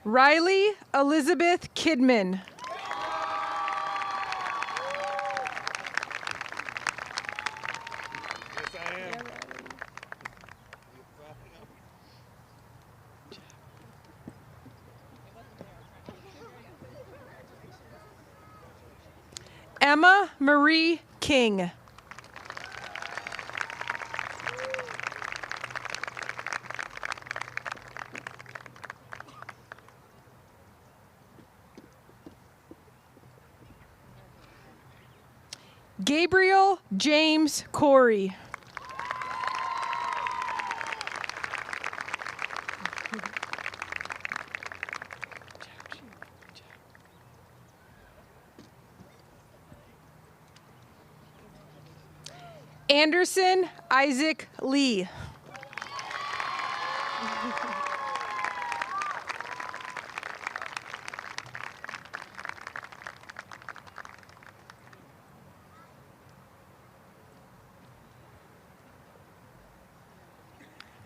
Riley Elizabeth Kidman. Emma Marie King. Gabriel James Corey. Anderson Isaac Lee.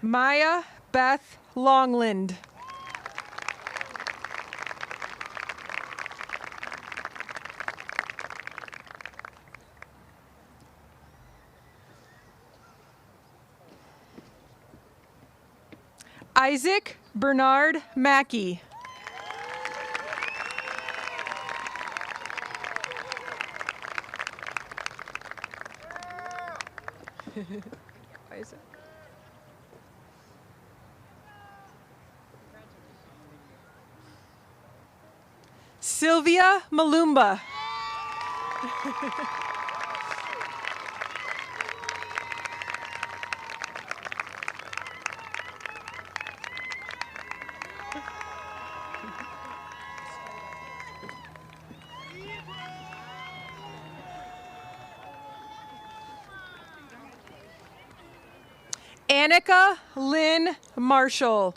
Maya Beth Longland. Isaac Bernard Mackey. Isaac. Sylvia Malumba. Annika Lynn Marshall.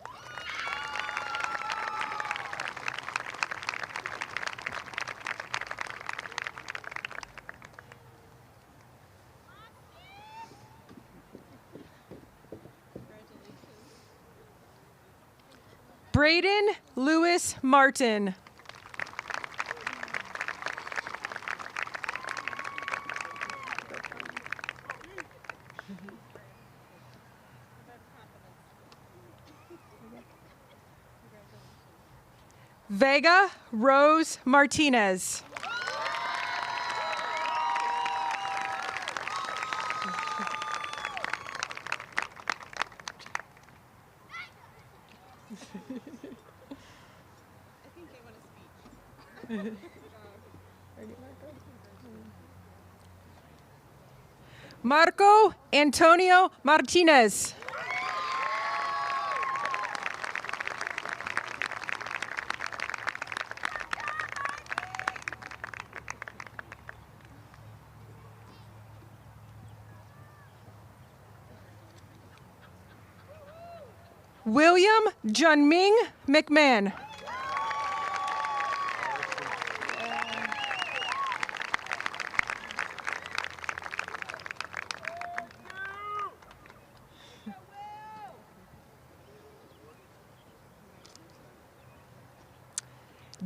Braden Lewis Martin. Vega Rose Martinez. Marco Antonio Martinez. William Junming McMahon.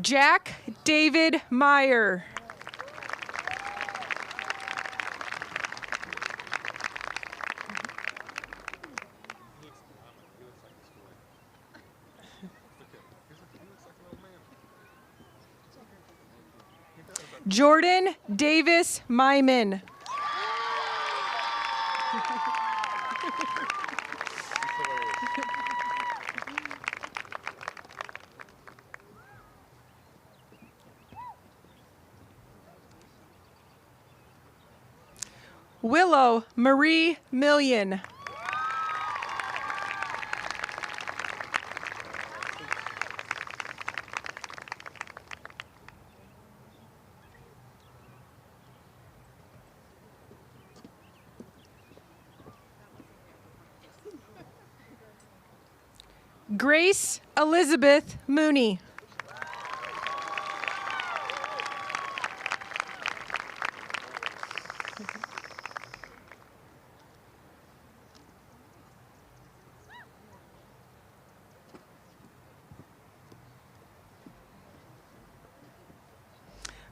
Jack David Meyer. Jordan Davis Myman. Willow Marie Million. Grace Elizabeth Mooney.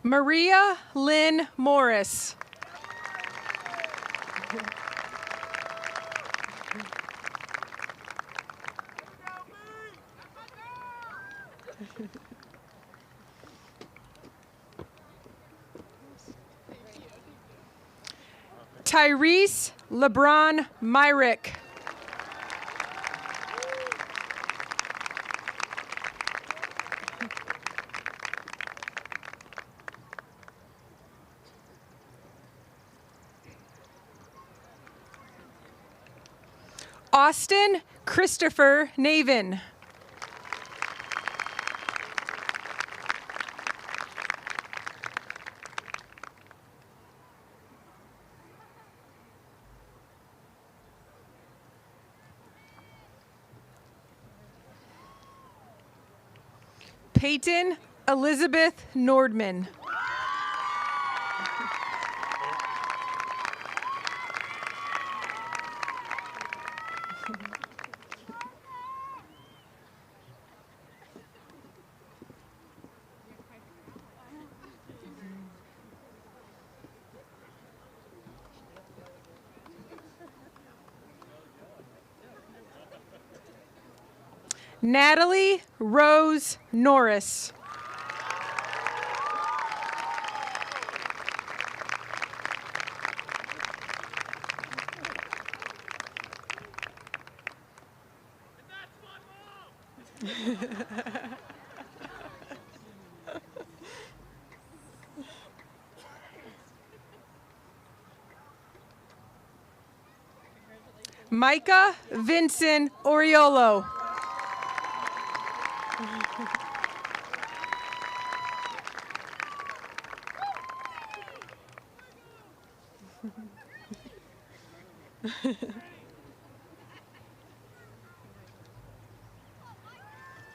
Maria Lynn Morris. Tyrese LeBron Myrick. Austin Christopher Navin. Peyton Elizabeth Nordman. Natalie Rose Norris. Micah Vincent Oriolo.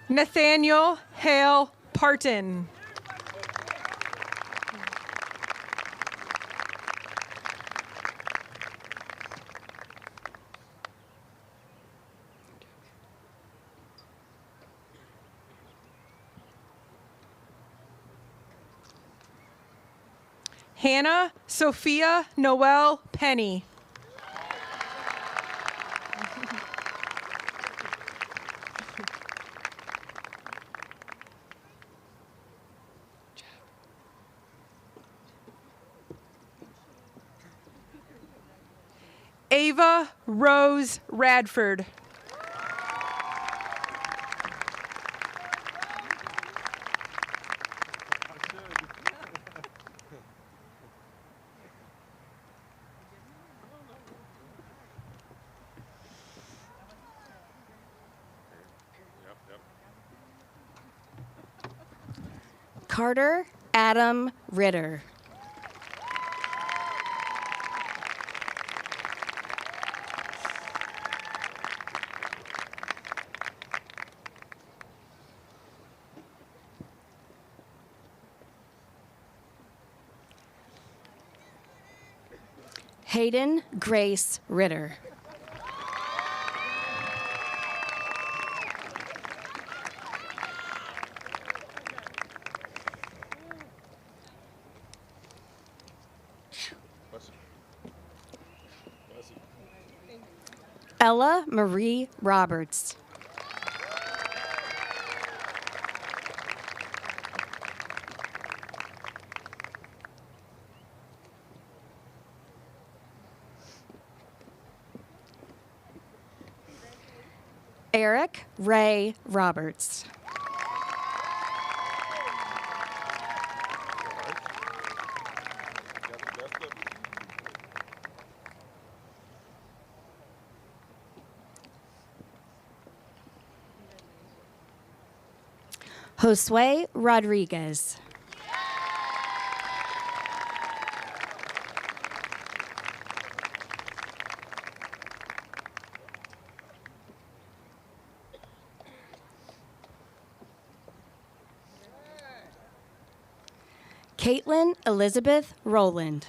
Nathaniel Hale Parton. Hannah Sophia Noel Penny. Ava Rose Radford. Carter Adam Ritter. Hayden Grace Ritter. Ella Marie Roberts. Eric Ray Roberts. Josue Rodriguez. Caitlin Elizabeth Rowland.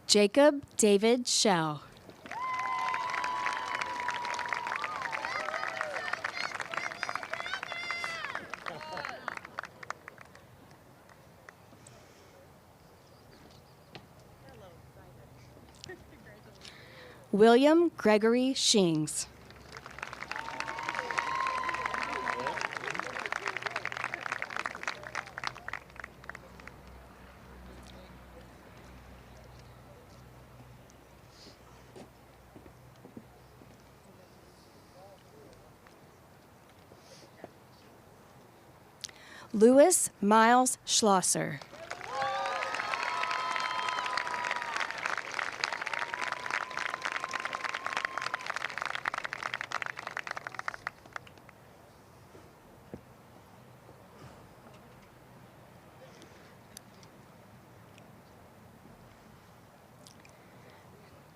Jacob David Shell. William Gregory Shings. Louis Miles Schlosser.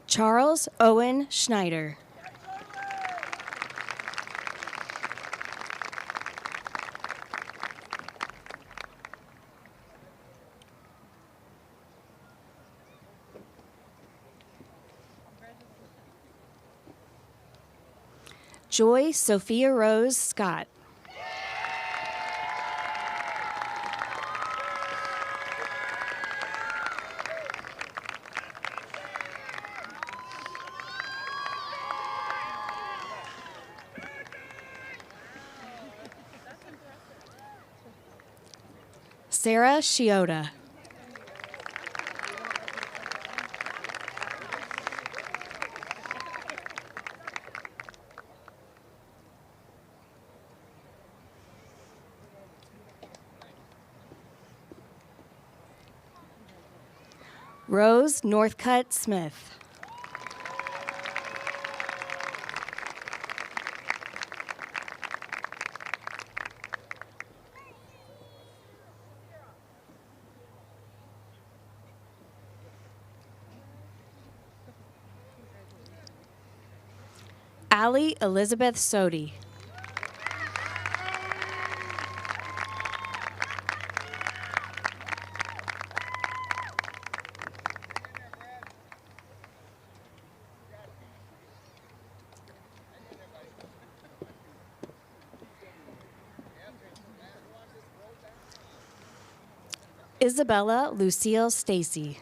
Charles Owen Schneider. Joy Sophia Rose Scott. Sarah Shiota. Rose Northcutt Smith. Allie Elizabeth Sodi. Isabella Lucille Stacy.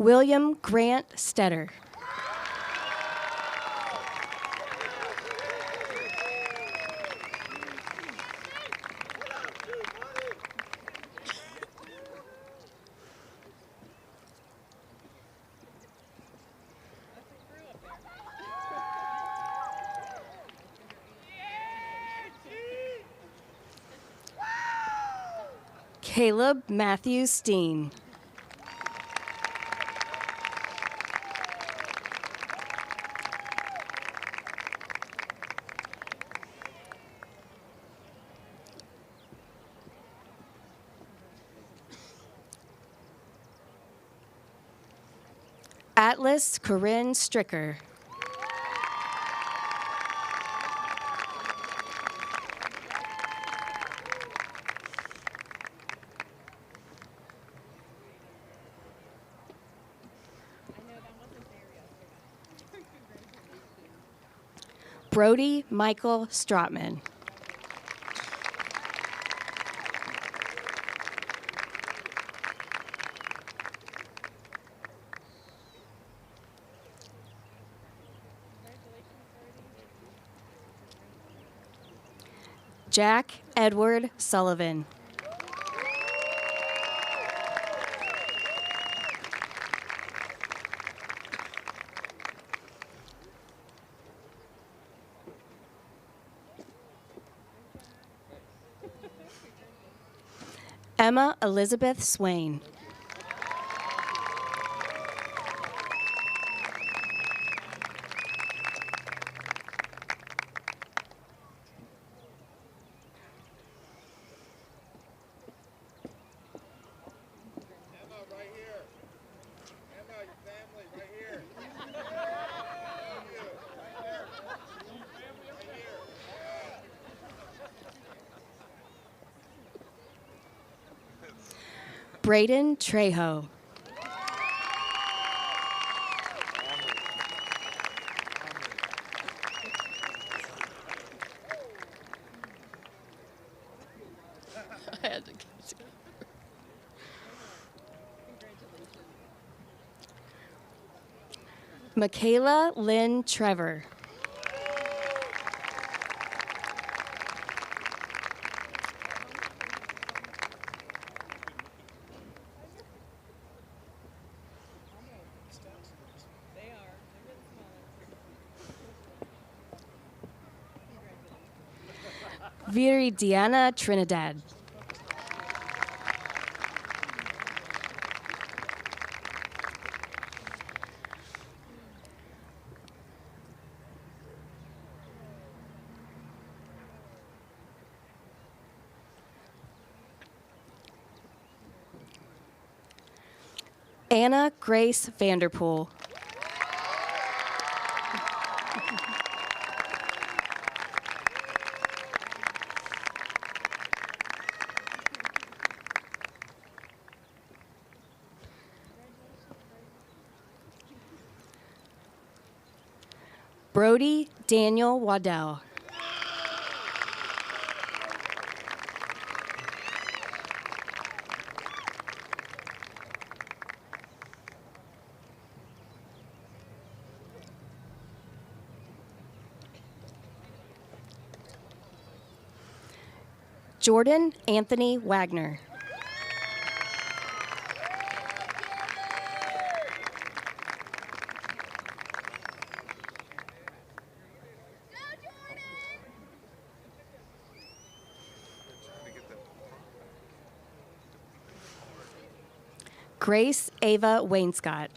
William Grant Stetter. Caleb Matthew Steen. Atlas Corinne Stricker. Brody Michael Strotman. Jack Edward Sullivan. Emma Elizabeth Swain. Braden Trejo. I had to catch it. Michaela Lynn Trevor. Viridiana Trinidad. Anna Grace Vanderpool. Brody Daniel Waddell. Jordan Anthony Wagner. Grace Ava Wainscott.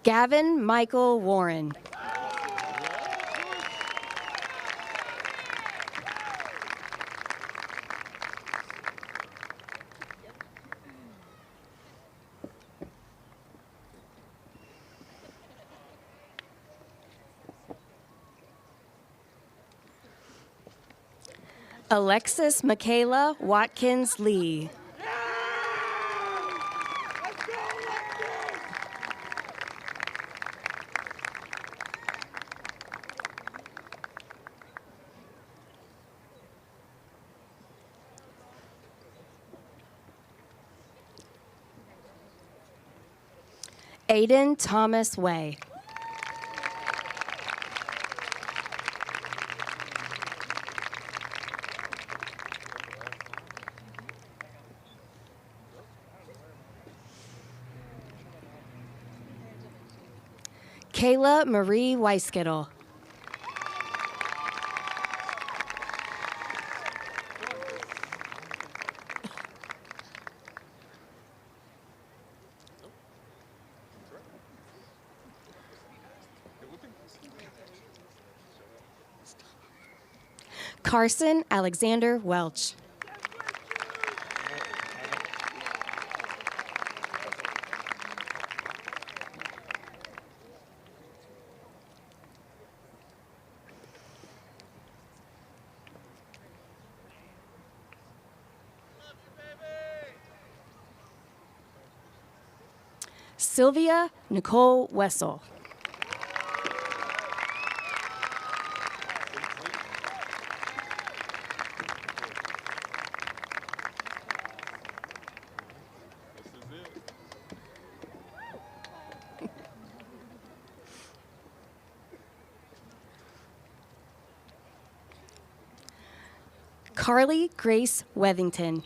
Gavin Michael Warren. Alexis Michaela Watkins Lee. Aiden Thomas Way. Kayla Marie Weiskittle. Carson Alexander Welch. Sylvia Nicole Wessel. Carly Grace Wethington.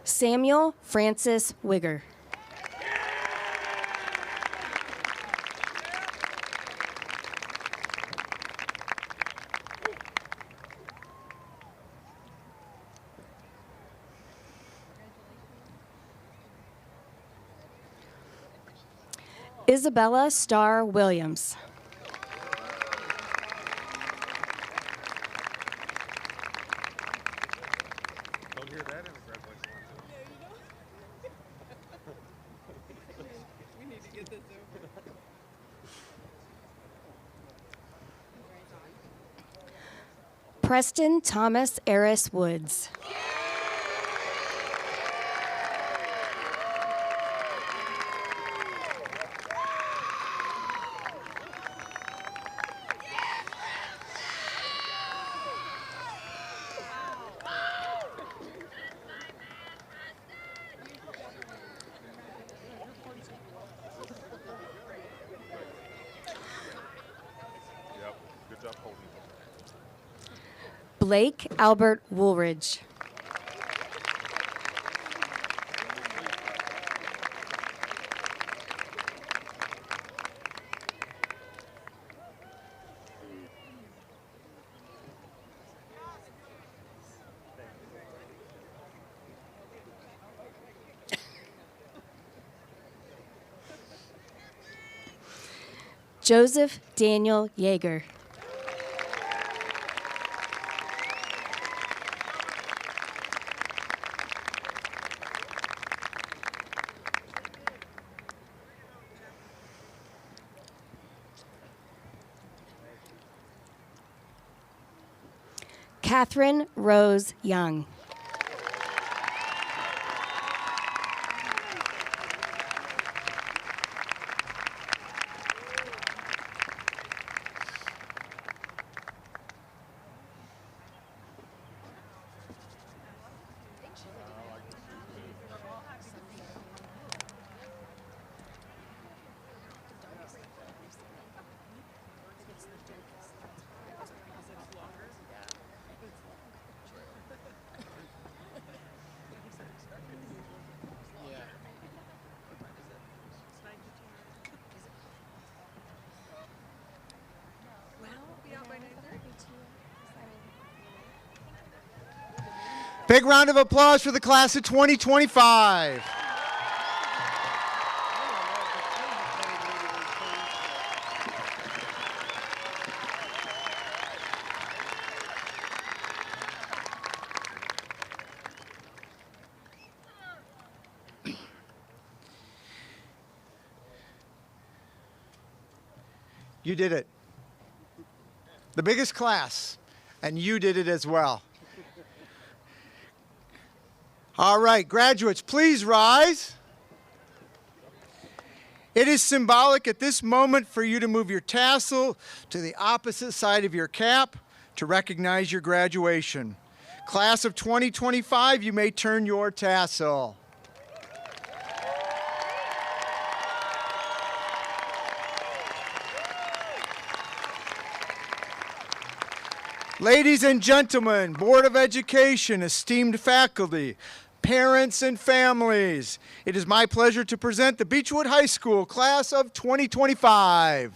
Samuel Francis Wigger. Isabella Starr Williams. Don't hear that in the graduation line. We need to get this over. Preston Thomas Eris Woods. Yep, good job holding. Blake Albert Woolridge. Joseph Daniel Yeager. Catherine Rose Young. Big round of applause for the class of 2025. You did it. The biggest class, and you did it as well. All right, graduates, please rise. It is symbolic at this moment for you to move your tassel to the opposite side of your cap to recognize your graduation. Class of 2025, you may turn your tassel. Ladies and gentlemen, Board of Education, esteemed faculty, parents and families, it is my pleasure to present the Beechwood High School class of 2025.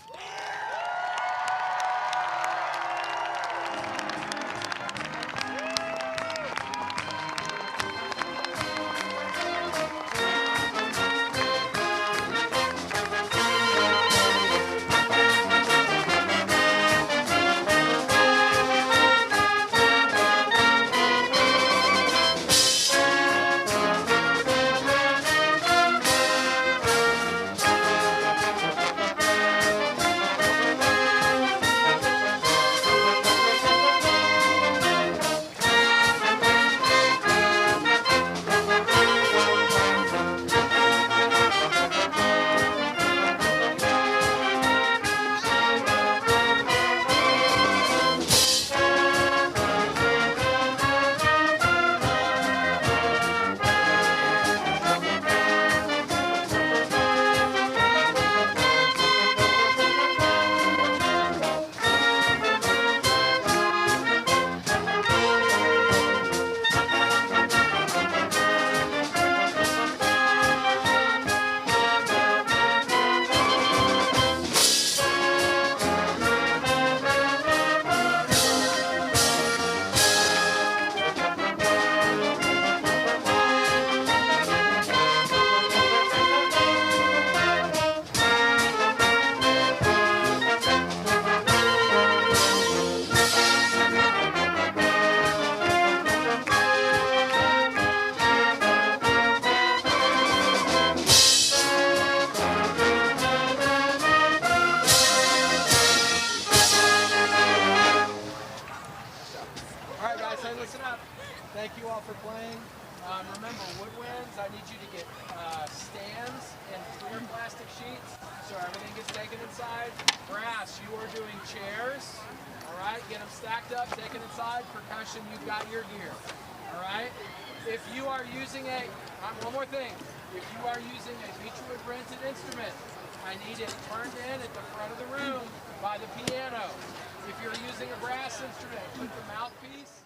All right, guys, hey, listen up. Thank you all for playing. Remember, woodwinds, I need you to get stands and clear plastic sheets so everything gets taken inside. Brass, you are doing chairs. All right, get them stacked up, taken inside. Percussion, you've got your gear. All right. If you are using one more thing. If you are using a Beechwood rented instrument, I need it turned in at the front of the room by the piano. If you're using a brass instrument, put the mouthpiece